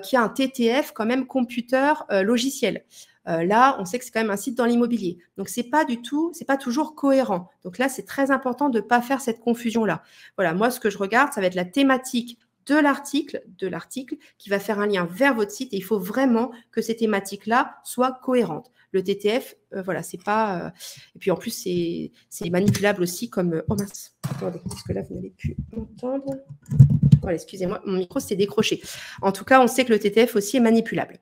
qui a un TTF quand même computer logiciel. Là, on sait que c'est quand même un site dans l'immobilier. Donc, c'est pas toujours cohérent. Donc là, c'est très important de ne pas faire cette confusion-là. Voilà, moi, ce que je regarde, ça va être la thématique de l'article qui va faire un lien vers votre site et il faut vraiment que ces thématiques-là soient cohérentes. Le TTF, voilà, c'est pas... Et puis, en plus, c'est manipulable aussi comme... Oh mince, attendez, parce que là, vous n'allez plus m'entendre. Voilà, excusez-moi, mon micro s'est décroché. En tout cas, on sait que le TTF aussi est manipulable.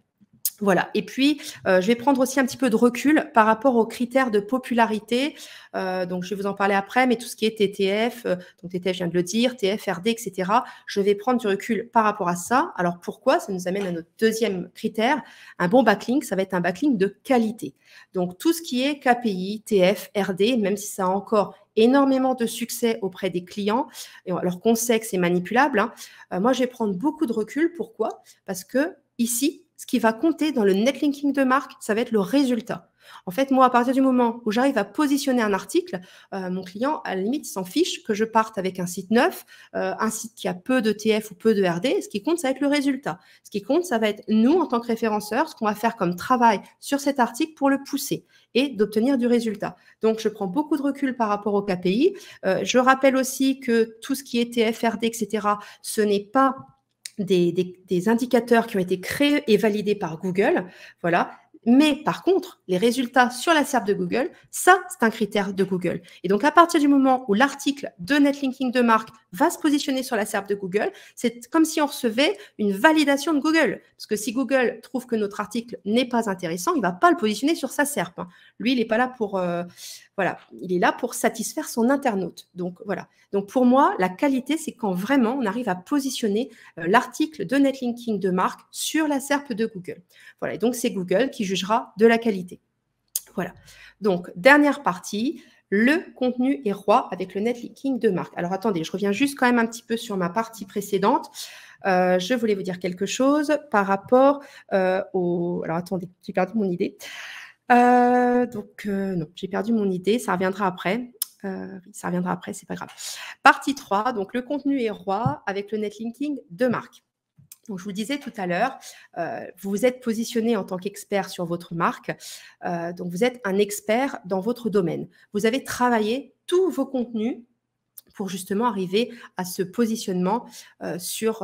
Voilà. Et puis, je vais prendre aussi un petit peu de recul par rapport aux critères de popularité. Donc, je vais vous en parler après, mais tout ce qui est TTF, donc TTF, je viens de le dire, TF, RD, etc., je vais prendre du recul par rapport à ça. Alors, pourquoi? Ça nous amène à notre deuxième critère. Un bon backlink, ça va être un backlink de qualité. Donc, tout ce qui est KPI, TF, RD, même si ça a encore énormément de succès auprès des clients, alors qu'on sait que c'est manipulable, moi, je vais prendre beaucoup de recul. Pourquoi? Parce que ici, ce qui va compter dans le netlinking de marque, ça va être le résultat. En fait, moi, à partir du moment où j'arrive à positionner un article, mon client, à la limite, il s'en fiche que je parte avec un site neuf, un site qui a peu de TF ou peu de RD. Ce qui compte, ça va être le résultat. Ce qui compte, ça va être nous, en tant que référenceurs, ce qu'on va faire comme travail sur cet article pour le pousser et d'obtenir du résultat. Donc, je prends beaucoup de recul par rapport au KPI. Je rappelle aussi que tout ce qui est TF, RD, etc., ce n'est pas des indicateurs qui ont été créés et validés par Google, voilà. Mais par contre, les résultats sur la SERP de Google, ça, c'est un critère de Google. Et donc, à partir du moment où l'article de netlinking de marque va se positionner sur la SERP de Google, c'est comme si on recevait une validation de Google. Parce que si Google trouve que notre article n'est pas intéressant, il ne va pas le positionner sur sa SERP. Lui, il n'est pas là pour... voilà, il est là pour satisfaire son internaute. Donc, voilà. Donc, pour moi, la qualité, c'est quand vraiment on arrive à positionner l'article de netlinking de marque sur la SERP de Google. Voilà, et donc c'est Google qui jugera de la qualité. Voilà. Donc, dernière partie, le contenu est roi avec le netlinking de marque. Alors, attendez, je reviens juste quand même un petit peu sur ma partie précédente. Je voulais vous dire quelque chose par rapport au... Alors, attendez, j'ai perdu mon idée. Non, j'ai perdu mon idée, ça reviendra après. Ça reviendra après, c'est pas grave. Partie 3, donc le contenu est roi avec le netlinking de marque. Donc, je vous disais tout à l'heure, vous vous êtes positionné en tant qu'expert sur votre marque. Donc, vous êtes un expert dans votre domaine. Vous avez travaillé tous vos contenus pour justement arriver à ce positionnement sur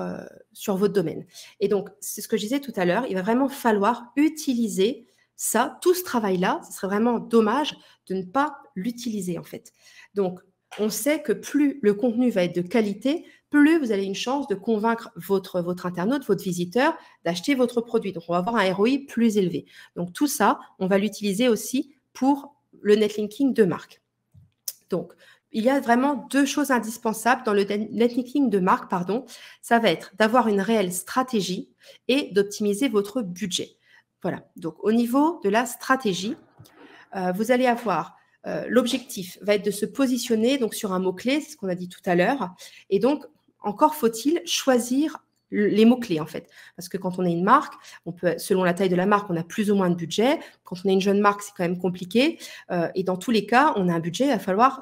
votre domaine. Et donc, c'est ce que je disais tout à l'heure, il va vraiment falloir utiliser ça, tout ce travail-là. Ce serait vraiment dommage de ne pas l'utiliser en fait. Donc, on sait que plus le contenu va être de qualité, plus vous avez une chance de convaincre votre internaute, votre visiteur, d'acheter votre produit. Donc, on va avoir un ROI plus élevé. Donc, tout ça, on va l'utiliser aussi pour le netlinking de marque. Donc, il y a vraiment deux choses indispensables dans le netlinking de marque, ça va être d'avoir une réelle stratégie et d'optimiser votre budget. Voilà, donc au niveau de la stratégie, vous allez avoir l'objectif va être de se positionner donc sur un mot-clé, c'est ce qu'on a dit tout à l'heure, et donc encore faut-il choisir les mots-clés en fait. Parce que quand on est une marque, on peut, selon la taille de la marque, on a plus ou moins de budget. Quand on est une jeune marque, c'est quand même compliqué. Et dans tous les cas, on a un budget, il va falloir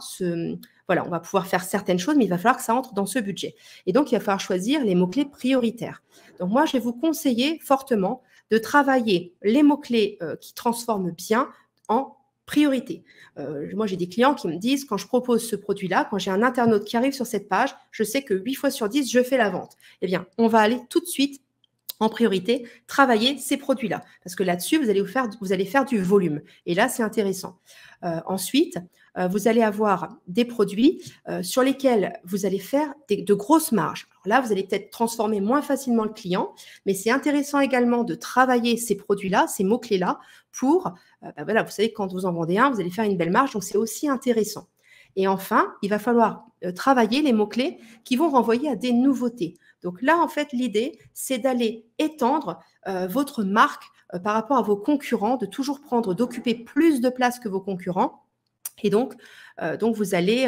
voilà, on va pouvoir faire certaines choses, mais il va falloir que ça entre dans ce budget. Et donc, il va falloir choisir les mots-clés prioritaires. Donc, moi, je vais vous conseiller fortement de travailler les mots-clés qui transforment bien en priorité. Moi, j'ai des clients qui me disent, quand je propose ce produit-là, quand j'ai un internaute qui arrive sur cette page, je sais que 8 fois sur 10, je fais la vente. Eh bien, on va aller tout de suite en priorité travailler ces produits-là. Parce que là-dessus, vous allez faire du volume. Et là, c'est intéressant. Ensuite, vous allez avoir des produits sur lesquels vous allez faire de grosses marges. Alors là, vous allez peut-être transformer moins facilement le client, mais c'est intéressant également de travailler ces produits-là, ces mots-clés-là, pour, voilà, vous savez, quand vous en vendez un, vous allez faire une belle marge, donc c'est aussi intéressant. Et enfin, il va falloir travailler les mots-clés qui vont renvoyer à des nouveautés. Donc là, en fait, l'idée, c'est d'aller étendre votre marque par rapport à vos concurrents, de toujours d'occuper plus de place que vos concurrents. Et donc vous allez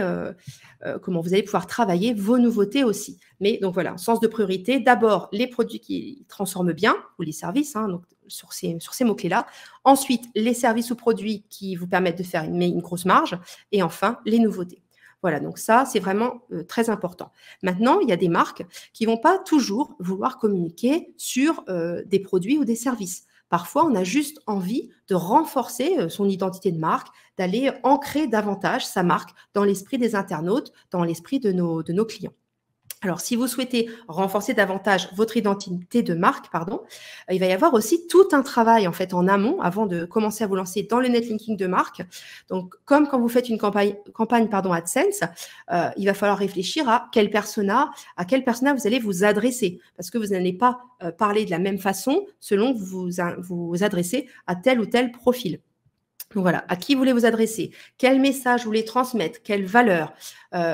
pouvoir travailler vos nouveautés aussi. Mais donc voilà, sens de priorité, d'abord les produits qui transforment bien, ou les services, donc sur ces mots-clés-là. Ensuite, les services ou produits qui vous permettent de faire une grosse marge. Et enfin, les nouveautés. Voilà, donc ça, c'est vraiment très important. Maintenant, il y a des marques qui ne vont pas toujours vouloir communiquer sur des produits ou des services. Parfois, on a juste envie de renforcer son identité de marque, d'aller ancrer davantage sa marque dans l'esprit des internautes, dans l'esprit de nos clients. Alors, si vous souhaitez renforcer davantage votre identité de marque, il va y avoir aussi tout un travail en fait en amont avant de commencer à vous lancer dans le netlinking de marque. Donc, comme quand vous faites une campagne AdSense, il va falloir réfléchir à quel persona vous allez vous adresser, parce que vous n'allez pas parler de la même façon selon que vous vous adressez à tel ou tel profil. Donc voilà, à qui vous voulez vous adresser, quel message vous voulez transmettre, quelle valeur,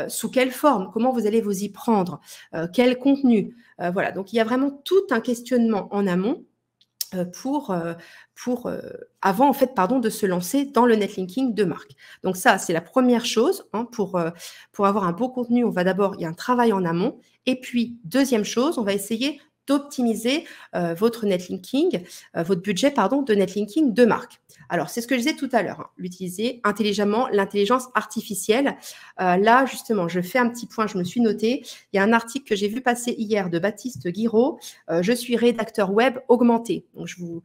sous quelle forme, comment vous allez vous y prendre, quel contenu. Voilà, donc il y a vraiment tout un questionnement en amont avant en fait, de se lancer dans le netlinking de marque. Donc ça, c'est la première chose. Pour avoir un beau contenu, il y a un travail en amont. Et puis, deuxième chose, on va essayer d'optimiser votre netlinking, votre budget de netlinking de marque. Alors, c'est ce que je disais tout à l'heure, l'utiliser intelligemment, l'intelligence artificielle. Là, justement, je fais un petit point, je me suis noté. Il y a un article que j'ai vu passer hier de Baptiste Guiraud. Je suis rédacteur web augmenté. Donc, je vous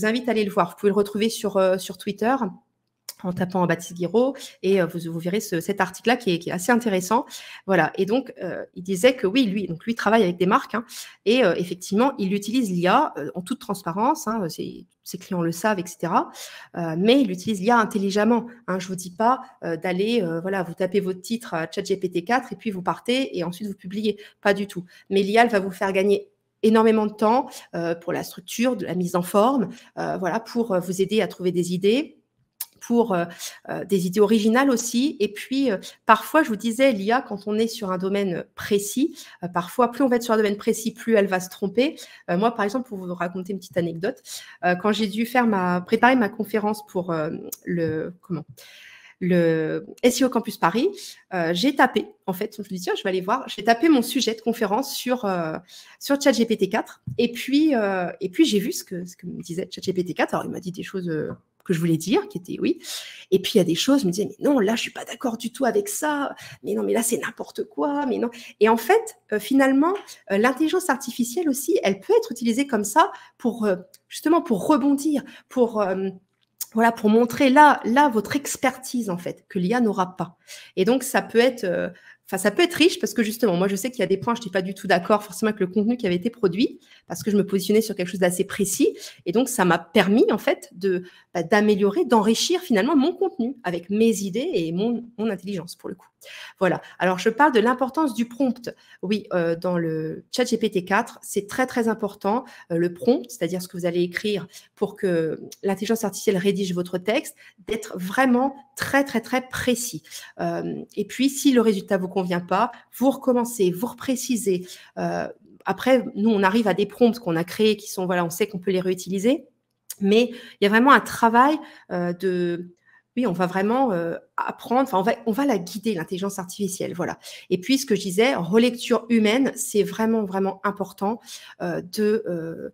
invite à aller le voir. Vous pouvez le retrouver sur Twitter en tapant Baptiste Guiraud et vous verrez cet article-là qui est assez intéressant. Voilà. Et donc, il disait que oui, lui travaille avec des marques et effectivement, il utilise l'IA en toute transparence. Ses clients le savent, etc. Mais il utilise l'IA intelligemment. Je ne vous dis pas d'aller, vous tapez votre titre à ChatGPT 4 et puis vous partez et ensuite vous publiez. Pas du tout. Mais l'IA, elle va vous faire gagner énormément de temps pour la structure, de la mise en forme, pour vous aider à trouver des idées, pour des idées originales aussi. Et puis, parfois, je vous disais, l'IA, quand on est sur un domaine précis, parfois, plus on va être sur un domaine précis, plus elle va se tromper. Moi, par exemple, pour vous raconter une petite anecdote, quand j'ai dû préparer ma conférence pour le SEO Campus Paris, j'ai tapé, en fait, je me suis dit, tiens, je vais aller voir, j'ai tapé mon sujet de conférence sur ChatGPT 4, et puis j'ai vu ce que me disait ChatGPT 4, alors il m'a dit des choses que je voulais dire, qui étaient oui, et puis il y a des choses, je me disais, mais non, là, je suis pas d'accord du tout avec ça, mais non, mais là, c'est n'importe quoi, mais non. Et en fait, finalement, l'intelligence artificielle aussi, elle peut être utilisée comme ça justement pour rebondir, pour montrer là votre expertise en fait que l'IA n'aura pas. Et donc ça peut être enfin, ça peut être riche parce que justement, moi, je sais qu'il y a des points, je n'étais pas du tout d'accord forcément avec le contenu qui avait été produit parce que je me positionnais sur quelque chose d'assez précis. Et donc, ça m'a permis, en fait, d'améliorer, d'enrichir finalement mon contenu avec mes idées et mon intelligence, pour le coup. Voilà. Alors, je parle de l'importance du prompt. Oui, dans le chat GPT-4, c'est très, très important. Le prompt, c'est-à-dire ce que vous allez écrire pour que l'intelligence artificielle rédige votre texte, d'être vraiment très, très, très précis. Et puis, si le résultat ne vous convient pas, vous recommencez, vous reprécisez. Après, nous, on arrive à des prompts qu'on a créés qui sont, voilà, on sait qu'on peut les réutiliser. Mais il y a vraiment un travail oui, on va vraiment apprendre, enfin, on va la guider, l'intelligence artificielle, voilà. Et puis, ce que je disais, relecture humaine, c'est vraiment, vraiment important de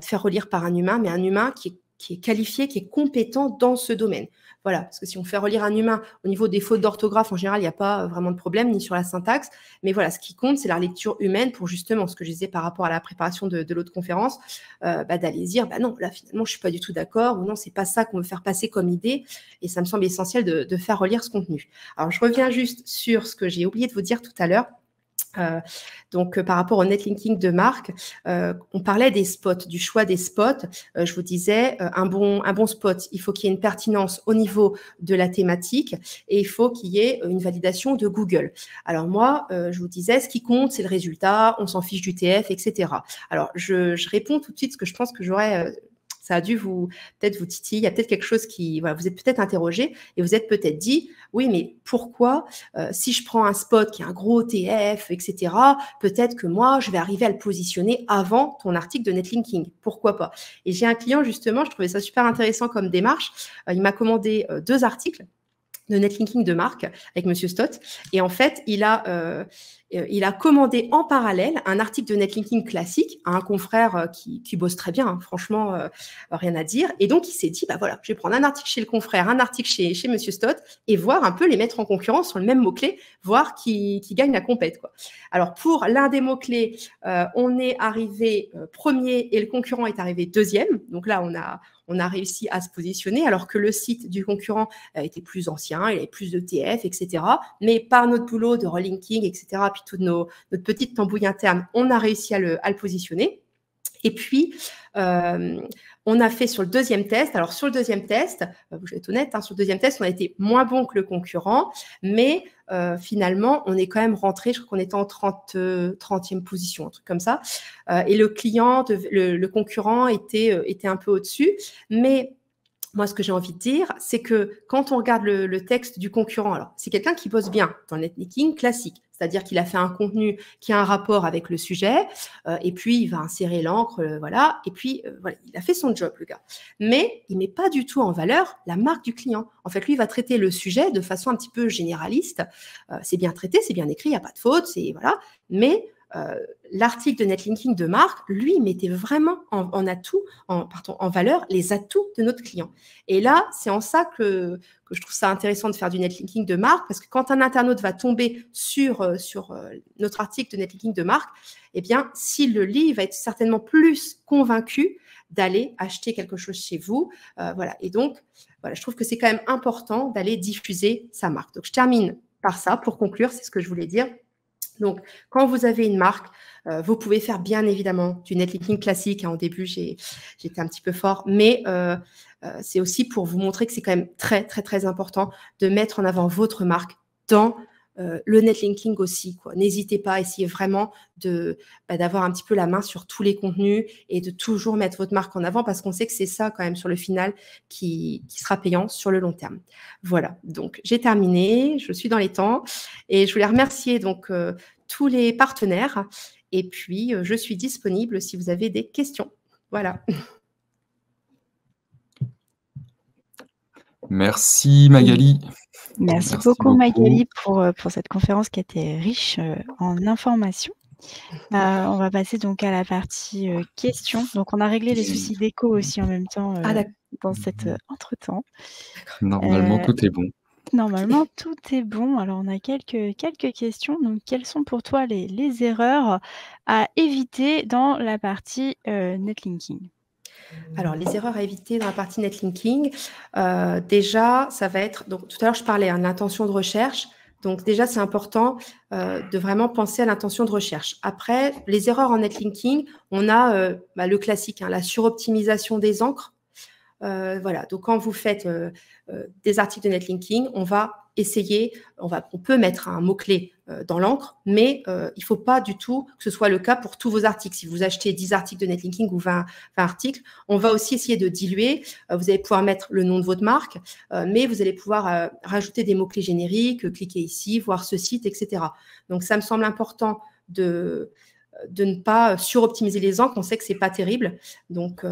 faire relire par un humain, mais un humain qui est qualifié, qui est compétent dans ce domaine. Voilà, parce que si on fait relire un humain au niveau des fautes d'orthographe, en général, il n'y a pas vraiment de problème, ni sur la syntaxe. Mais voilà, ce qui compte, c'est la lecture humaine pour justement, ce que je disais par rapport à la préparation de l'autre conférence, d'aller dire, non, là, finalement, je ne suis pas du tout d'accord, ou non, ce n'est pas ça qu'on veut faire passer comme idée. Et ça me semble essentiel de faire relire ce contenu. Alors, je reviens juste sur ce que j'ai oublié de vous dire tout à l'heure. Par rapport au netlinking de marque, on parlait des spots, du choix des spots. Je vous disais, un bon spot, il faut qu'il y ait une pertinence au niveau de la thématique et il faut qu'il y ait une validation de Google. Alors moi, je vous disais, ce qui compte, c'est le résultat, on s'en fiche du TF, etc. Alors, je réponds tout de suite ce que je pense que j'aurais... ça a dû peut-être vous titiller, il y a peut-être quelque chose qui, voilà, vous êtes peut-être interrogé et vous êtes peut-être dit, oui, mais pourquoi, si je prends un spot qui a un gros TF, etc., peut-être que moi, je vais arriver à le positionner avant ton article de netlinking. Pourquoi pas? Et j'ai un client, justement, je trouvais ça super intéressant comme démarche. Il m'a commandé 2 articles de netlinking de marque avec Monsieur Stott. Et en fait, il a commandé en parallèle un article de netlinking classique à un confrère qui bosse très bien, hein, franchement, rien à dire. Et donc, il s'est dit, voilà, je vais prendre un article chez le confrère, un article chez Monsieur Stott et voir un peu les mettre en concurrence sur le même mot-clé, voir qui gagne la compète, quoi. Alors, pour l'un des mots-clés, on est arrivé premier et le concurrent est arrivé deuxième. Donc là, on a réussi à se positionner, alors que le site du concurrent était plus ancien, il avait plus de TF, etc. Mais par notre boulot de relinking, etc., puis toute notre petite tambouille interne, on a réussi à le positionner. Et puis, on a fait sur le deuxième test. Alors, sur le deuxième test, je vais être honnête, hein, sur le deuxième test, on a été moins bon que le concurrent, mais finalement, on est quand même rentré, je crois qu'on était en 30e position, un truc comme ça. Et le client, le concurrent était un peu au-dessus. Mais moi, ce que j'ai envie de dire, c'est que quand on regarde le texte du concurrent, alors c'est quelqu'un qui bosse bien dans le netlinking classique, c'est-à-dire qu'il a fait un contenu qui a un rapport avec le sujet, et puis il va insérer l'encre, voilà, et puis voilà, il a fait son job, le gars. Mais il ne met pas du tout en valeur la marque du client. En fait, lui, il va traiter le sujet de façon un petit peu généraliste. C'est bien traité, c'est bien écrit, il n'y a pas de faute, voilà. Mais l'article de netlinking de marque, lui, il mettait vraiment en valeur les atouts de notre client. Et là, c'est en ça que je trouve ça intéressant de faire du netlinking de marque, parce que quand un internaute va tomber sur notre article de netlinking de marque, eh bien, s'il le lit, il va être certainement plus convaincu d'aller acheter quelque chose chez vous. Voilà. Et donc, voilà, je trouve que c'est quand même important d'aller diffuser sa marque. Donc, je termine par ça. Pour conclure, c'est ce que je voulais dire. Donc, quand vous avez une marque, vous pouvez faire bien évidemment du netlinking classique. Hein, au début, j'étais un petit peu fort, mais c'est aussi pour vous montrer que c'est quand même très, très, très important de mettre en avant votre marque dans le netlinking aussi, quoi. N'hésitez pas à essayer vraiment d'avoir un petit peu la main sur tous les contenus et de toujours mettre votre marque en avant parce qu'on sait que c'est ça quand même sur le final qui sera payant sur le long terme. Voilà, donc j'ai terminé, je suis dans les temps et je voulais remercier donc tous les partenaires et puis je suis disponible si vous avez des questions. Voilà. Merci Magali. Merci beaucoup Magali pour cette conférence qui était riche en informations. On va passer donc à la partie questions. Donc on a réglé les soucis d'écho aussi en même temps dans cet entre-temps. Normalement tout est bon. Normalement tout est bon. Alors on a quelques questions. Donc quelles sont pour toi les erreurs à éviter dans la partie netlinking? Alors, les erreurs à éviter dans la partie netlinking, déjà, ça va être... Donc, tout à l'heure, je parlais de l'intention de recherche. Donc déjà, c'est important de vraiment penser à l'intention de recherche. Après, les erreurs en netlinking, on a le classique, la suroptimisation des encres. Voilà, donc quand vous faites des articles de netlinking, on va essayer, on peut mettre un mot-clé dans l'encre, mais il ne faut pas du tout que ce soit le cas pour tous vos articles. Si vous achetez 10 articles de netlinking ou 20 articles, on va aussi essayer de diluer. Vous allez pouvoir mettre le nom de votre marque, mais vous allez pouvoir rajouter des mots-clés génériques, cliquer ici, voir ce site, etc. Donc, ça me semble important de ne pas suroptimiser les encres. On sait que ce n'est pas terrible. Donc,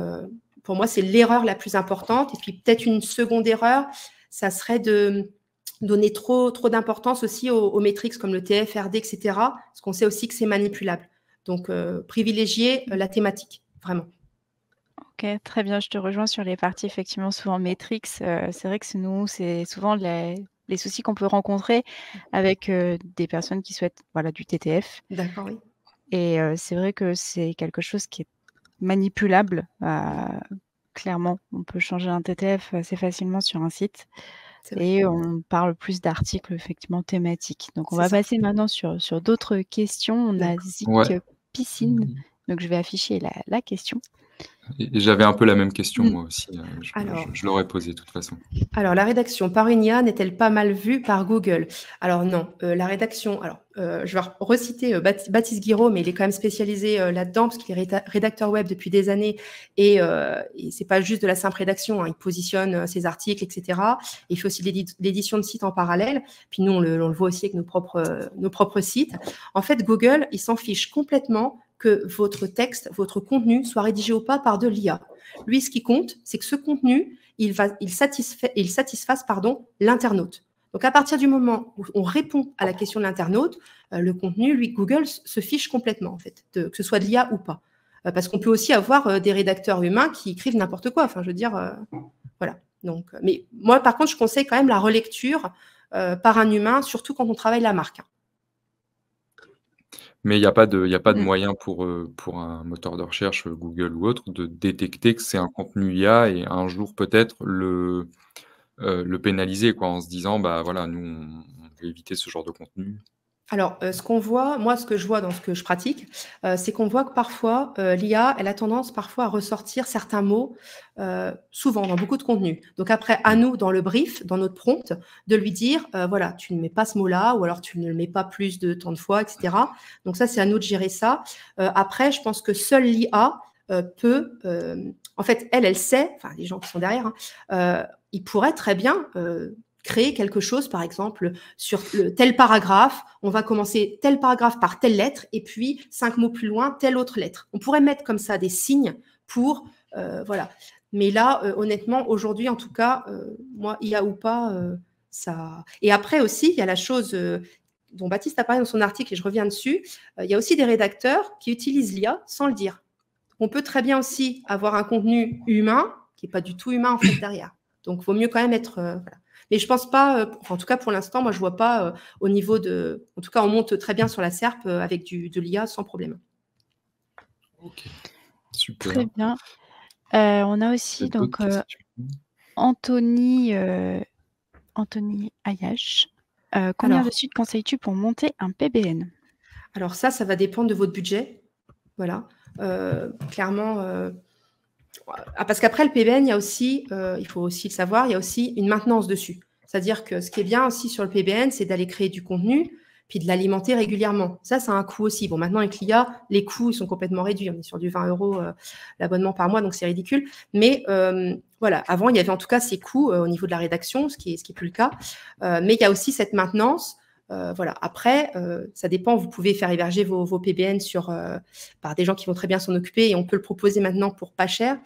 pour moi, c'est l'erreur la plus importante. Et puis, peut-être une seconde erreur, ça serait de donner trop d'importance aussi aux métriques comme le TF, RD, etc. Parce qu'on sait aussi que c'est manipulable. Donc, privilégier la thématique, vraiment. Ok, très bien. Je te rejoins sur les parties effectivement souvent métriques. C'est vrai que nous, c'est souvent les soucis qu'on peut rencontrer avec des personnes qui souhaitent du TTF. D'accord, oui. Et c'est vrai que c'est quelque chose qui est manipulable. Clairement, on peut changer un TTF assez facilement sur un site. Et on parle plus d'articles effectivement thématiques. Donc, on va passer maintenant sur d'autres questions. On a Zik Piscine. Donc, je vais afficher la question. Et j'avais un peu la même question, moi aussi. Je l'aurais posée de toute façon. Alors, la rédaction par une IA n'est-elle pas mal vue par Google? Alors non, la rédaction, je vais reciter Baptiste Guiraud, mais il est quand même spécialisé là-dedans, parce qu'il est rédacteur web depuis des années, et c'est pas juste de la simple rédaction, il positionne ses articles, etc. Il fait aussi l'édition de sites en parallèle, puis nous, on le voit aussi avec nos propres sites. En fait, Google, il s'en fiche complètement que votre texte, votre contenu soit rédigé ou pas par de l'IA. Lui, ce qui compte, c'est que ce contenu, il satisfasse l'internaute. Donc, à partir du moment où on répond à la question de l'internaute, le contenu, lui, Google se fiche complètement, en fait, que ce soit de l'IA ou pas. Parce qu'on peut aussi avoir des rédacteurs humains qui écrivent n'importe quoi. Enfin, je veux dire, voilà. Donc, mais moi, par contre, je conseille quand même la relecture par un humain, surtout quand on travaille la marque. Mais il n'y a pas de moyen pour un moteur de recherche, Google ou autre, de détecter que c'est un contenu IA et un jour peut-être le pénaliser quoi, en se disant: «Bah, voilà, nous on veut éviter ce genre de contenu». Alors, ce que je vois dans ce que je pratique, c'est qu'on voit que parfois, l'IA, elle a tendance parfois à ressortir certains mots, souvent dans beaucoup de contenu. Donc après, à nous, dans le brief, dans notre prompt, de lui dire, voilà, tu ne mets pas ce mot-là ou alors tu ne le mets pas plus de tant de fois, et cetera. Donc ça, c'est à nous de gérer ça. Après, je pense que seule l'IA, peut, en fait, elle sait, enfin les gens qui sont derrière, ils pourraient très bien, créer quelque chose, par exemple, sur tel paragraphe, on va commencer tel paragraphe par telle lettre, et puis 5 mots plus loin, telle autre lettre. On pourrait mettre comme ça des signes pour, voilà. Mais là, honnêtement, aujourd'hui, en tout cas, moi, IA ou pas, ça... Et après aussi, il y a la chose dont Baptiste a parlé dans son article, et je reviens dessus, il y a aussi des rédacteurs qui utilisent l'IA sans le dire. On peut très bien aussi avoir un contenu humain, qui n'est pas du tout humain, en fait, derrière. Donc, il vaut mieux quand même être... voilà. Mais je pense pas, en tout cas pour l'instant, moi je vois pas au niveau de. En tout cas, on monte très bien sur la SERP avec de l'IA sans problème. Ok, super. Très bien. On a aussi donc Anthony Ayash. Combien de sites conseilles-tu pour monter un PBN? Alors ça va dépendre de votre budget. Voilà. Clairement. Parce qu'après le PBN, il y a aussi, il faut aussi le savoir, il y a aussi une maintenance dessus. C'est-à-dire que ce qui est bien aussi sur le PBN, c'est d'aller créer du contenu, puis de l'alimenter régulièrement. Ça a un coût aussi. Bon, maintenant, avec l'IA, les coûts ils sont complètement réduits. On est sur du 20 € l'abonnement par mois, donc c'est ridicule. Mais voilà, avant, il y avait en tout cas ces coûts au niveau de la rédaction, ce qui est plus le cas. Mais il y a aussi cette maintenance. Voilà. Après, ça dépend. Vous pouvez faire héberger vos PBN par des gens qui vont très bien s'en occuper, et on peut le proposer maintenant pour pas cher.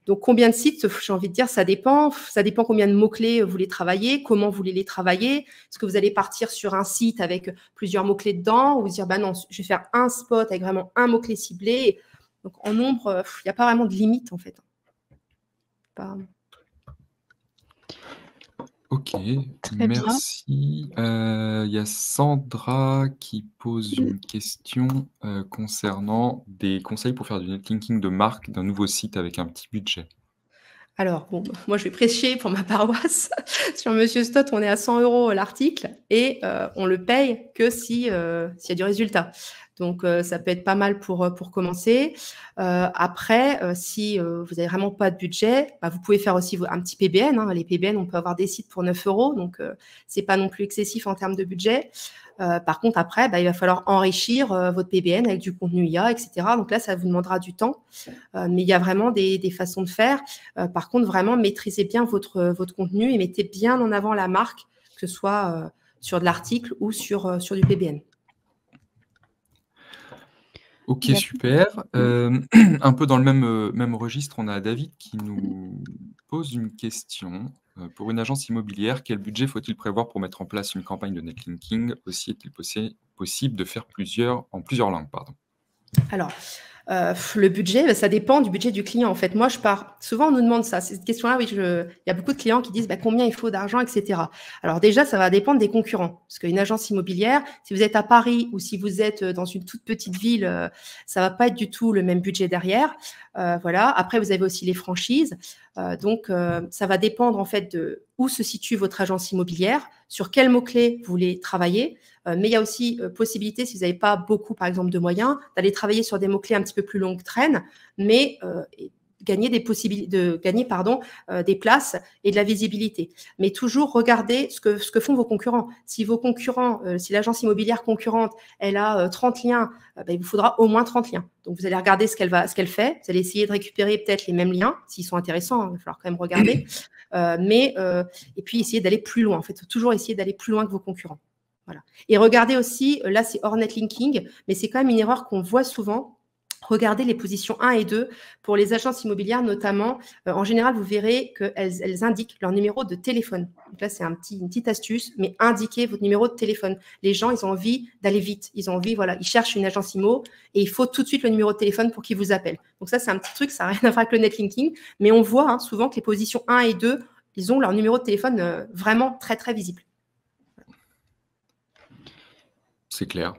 Donc, combien de sites? J'ai envie de dire, ça dépend. Ça dépend combien de mots-clés vous voulez travailler, comment vous voulez les travailler. Est-ce que vous allez partir sur un site avec plusieurs mots-clés dedans, ou vous dire, bah non, je vais faire un spot avec vraiment un mot-clé ciblé. Donc, en nombre, il n'y a pas vraiment de limite, en fait. Ok, merci. Il y a Sandra qui pose une question concernant des conseils pour faire du netlinking de marque d'un nouveau site avec un petit budget. Alors, bon, moi, je vais prêcher pour ma paroisse. Sur Monsieur Stott, on est à 100 € l'article et on le paye que s'il y a du résultat. Donc, ça peut être pas mal pour commencer. Après, si vous n'avez vraiment pas de budget, bah, vous pouvez faire aussi un petit PBN. Hein. Les PBN, on peut avoir des sites pour 9 €. Donc, c'est pas non plus excessif en termes de budget. Par contre, après, bah, il va falloir enrichir votre PBN avec du contenu IA, etc. Donc là, ça vous demandera du temps. Mais il y a vraiment des façons de faire. Par contre, vraiment, maîtrisez bien votre contenu et mettez bien en avant la marque, que ce soit sur de l'article ou sur du PBN. Ok, super. Un peu dans le même registre, on a David qui nous pose une question. Pour une agence immobilière, quel budget faut-il prévoir pour mettre en place une campagne de netlinking? Aussi est-il possible de faire en plusieurs langues, pardon. Alors, le budget, ça dépend du budget du client. En fait, moi, souvent, on nous demande ça. Cette question-là, oui, il y a beaucoup de clients qui disent combien il faut d'argent, etc. Alors déjà, ça va dépendre des concurrents. Parce qu'une agence immobilière, si vous êtes à Paris ou si vous êtes dans une toute petite ville, ça va pas être du tout le même budget derrière. Voilà. Après, vous avez aussi les franchises. Donc, ça va dépendre en fait de où se situe votre agence immobilière, sur quels mots-clés vous voulez travailler. Mais il y a aussi possibilité, si vous n'avez pas beaucoup, par exemple, de moyens, d'aller travailler sur des mots-clés un petit peu plus longue traîne, mais gagner des places et de la visibilité. Mais toujours regarder ce que font vos concurrents. Si vos concurrents, si l'agence immobilière concurrente, elle a 30 liens, il vous faudra au moins 30 liens. Donc, vous allez regarder ce qu'elle fait. Vous allez essayer de récupérer peut-être les mêmes liens, s'ils sont intéressants. Il va falloir quand même regarder. Et puis, essayer d'aller plus loin. En fait, toujours essayer d'aller plus loin que vos concurrents. Voilà. Et regardez aussi, là, c'est hors netlinking, mais c'est quand même une erreur qu'on voit souvent. Regardez les positions 1 et 2 pour les agences immobilières notamment. En général, vous verrez qu'elles indiquent leur numéro de téléphone. Donc là, c'est une petite astuce, mais indiquez votre numéro de téléphone. Les gens, ils ont envie d'aller vite. Ils ont envie, voilà, ils cherchent une agence IMO et il faut tout de suite le numéro de téléphone pour qu'ils vous appellent. Donc ça, c'est un petit truc, ça n'a rien à voir avec le netlinking, mais on voit souvent que les positions 1 et 2, ils ont leur numéro de téléphone vraiment très, très visible. C'est clair.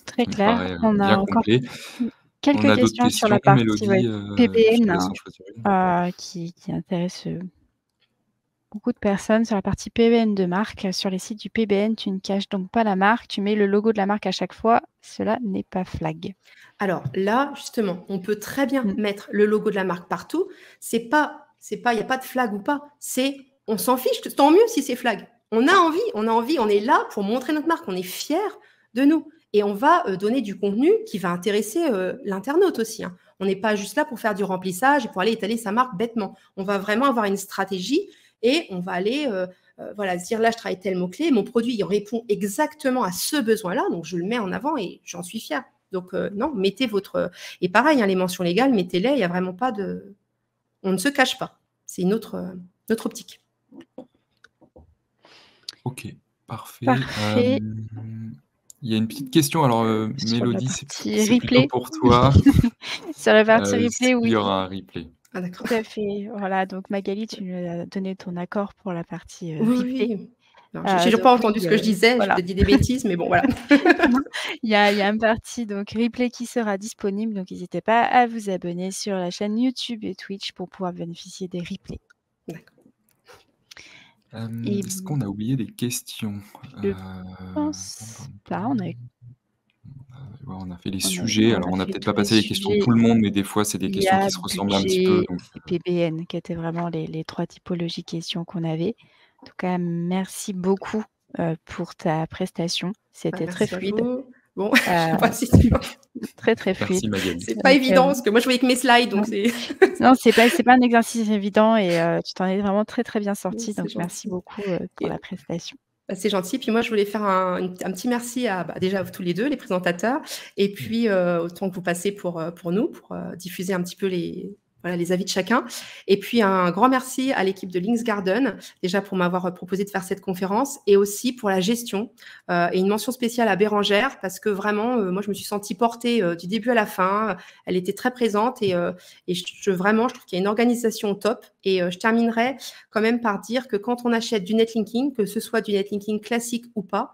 Très clair. On a encore quelques questions sur la partie PBN qui intéresse beaucoup de personnes. Sur la partie PBN de marque, sur les sites du PBN, tu ne caches donc pas la marque, tu mets le logo de la marque à chaque fois. Cela n'est pas flag. Alors là, justement, on peut très bien mettre le logo de la marque partout. Il n'y a pas de flag ou pas. On s'en fiche. Tant mieux si c'est flag. On a envie, on est là pour montrer notre marque. On est fiers de nous. Et on va donner du contenu qui va intéresser l'internaute aussi. Hein. On n'est pas juste là pour faire du remplissage et pour aller étaler sa marque bêtement. On va vraiment avoir une stratégie et on va aller se dire là, je travaille tel mot-clé, mon produit, il répond exactement à ce besoin-là, donc je le mets en avant et j'en suis fière. Donc non, mettez votre… Et pareil, hein, les mentions légales, mettez-les, il n'y a vraiment pas de… On ne se cache pas. C'est notre optique. Ok, parfait. Il y a une petite question, alors Mélodie, c'est plutôt pour toi. Sur la partie replay, oui. Il y aura un replay. Ah, d'accord. Tout à fait. Voilà, donc Magali, tu nous as donné ton accord pour la partie replay. Oui. Je n'ai pas entendu ce que je disais, voilà. Je te dis des bêtises, mais bon, voilà. Il y a une partie donc replay qui sera disponible, donc n'hésitez pas à vous abonner sur la chaîne YouTube et Twitch pour pouvoir bénéficier des replays. D'accord. Est-ce qu'on a oublié des questions? Je pense pas. On a fait les sujets. Alors, on n'a peut-être pas passé les questions de tout le monde, mais des fois, c'est des questions qui se ressemblent un petit peu. Donc… PBN, qui étaient vraiment les 3 typologies de questions qu'on avait. En tout cas, merci beaucoup pour ta prestation. C'était très fluide. Bon, je sais pas si tu vois. Très, très fluide. C'est pas évident, parce que moi, je voyais que mes slides, donc c'est… Non, c'est pas un exercice évident et tu t'en es vraiment très, très bien sorti. Donc, merci beaucoup pour la prestation. C'est gentil. Puis moi, je voulais faire un petit merci à déjà vous tous les deux, les présentateurs, et puis autant que vous passez pour nous, pour diffuser un petit peu les avis de chacun. Et puis, un grand merci à l'équipe de Links Garden, déjà pour m'avoir proposé de faire cette conférence, et aussi pour la gestion. Et une mention spéciale à Bérangère, parce que vraiment, moi, je me suis sentie portée du début à la fin. Elle était très présente et je trouve qu'il y a une organisation au top. Et je terminerai quand même par dire que quand on achète du netlinking, que ce soit du netlinking classique ou pas,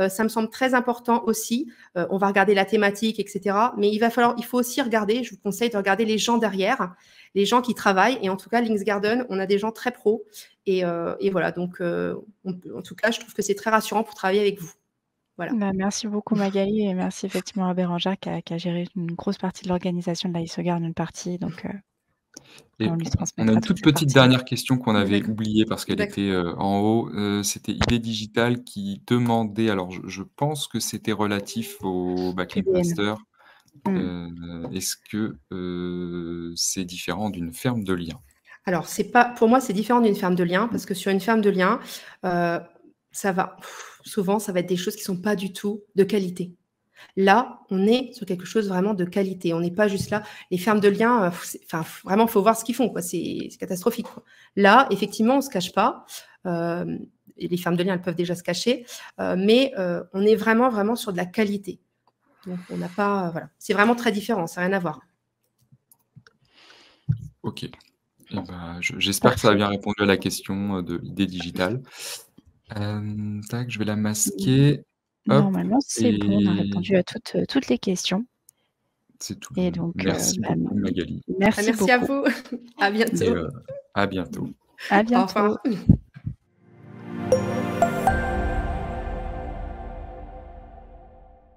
ça me semble très important aussi. On va regarder la thématique, etc. Mais il faut aussi regarder, je vous conseille de regarder les gens derrière. les gens qui travaillent. Et en tout cas, Linksgarden, on a des gens très pros. Et voilà, donc en tout cas, je trouve que c'est très rassurant pour travailler avec vous. Voilà. Bah, merci beaucoup Magali et merci effectivement à Bérangère qui a géré une grosse partie de l'organisation de la ISOGARD, une partie. Donc, Et on lui on a transmettra une toute toute cette petite partie-là. dernière question qu'on avait D'accord. oubliée parce qu'elle D'accord. était en haut. C'était Idée Digitale qui demandait, alors je pense que c'était relatif au backlink QDN. master. Est-ce que c'est différent d'une ferme de liens? Alors, pour moi, c'est différent d'une ferme de liens parce que sur une ferme de liens, souvent, ça va être des choses qui ne sont pas du tout de qualité. Là, on est sur quelque chose vraiment de qualité. On n'est pas juste là. Les fermes de liens, vraiment, il faut voir ce qu'ils font. C'est catastrophique. Quoi. Là, effectivement, on ne se cache pas. Et les fermes de liens, elles peuvent déjà se cacher. Mais on est vraiment, vraiment sur de la qualité. Donc, on n'a pas... voilà. C'est vraiment très différent. Ça n'a rien à voir. Ok. J'espère que ça a bien répondu à la question de l'idée digitale. Tac, je vais la masquer. Normalement, c'est bon. On a répondu à toutes les questions. C'est tout. Et donc, merci beaucoup, Magali. Merci beaucoup. À bientôt. À bientôt. À bientôt. Au revoir.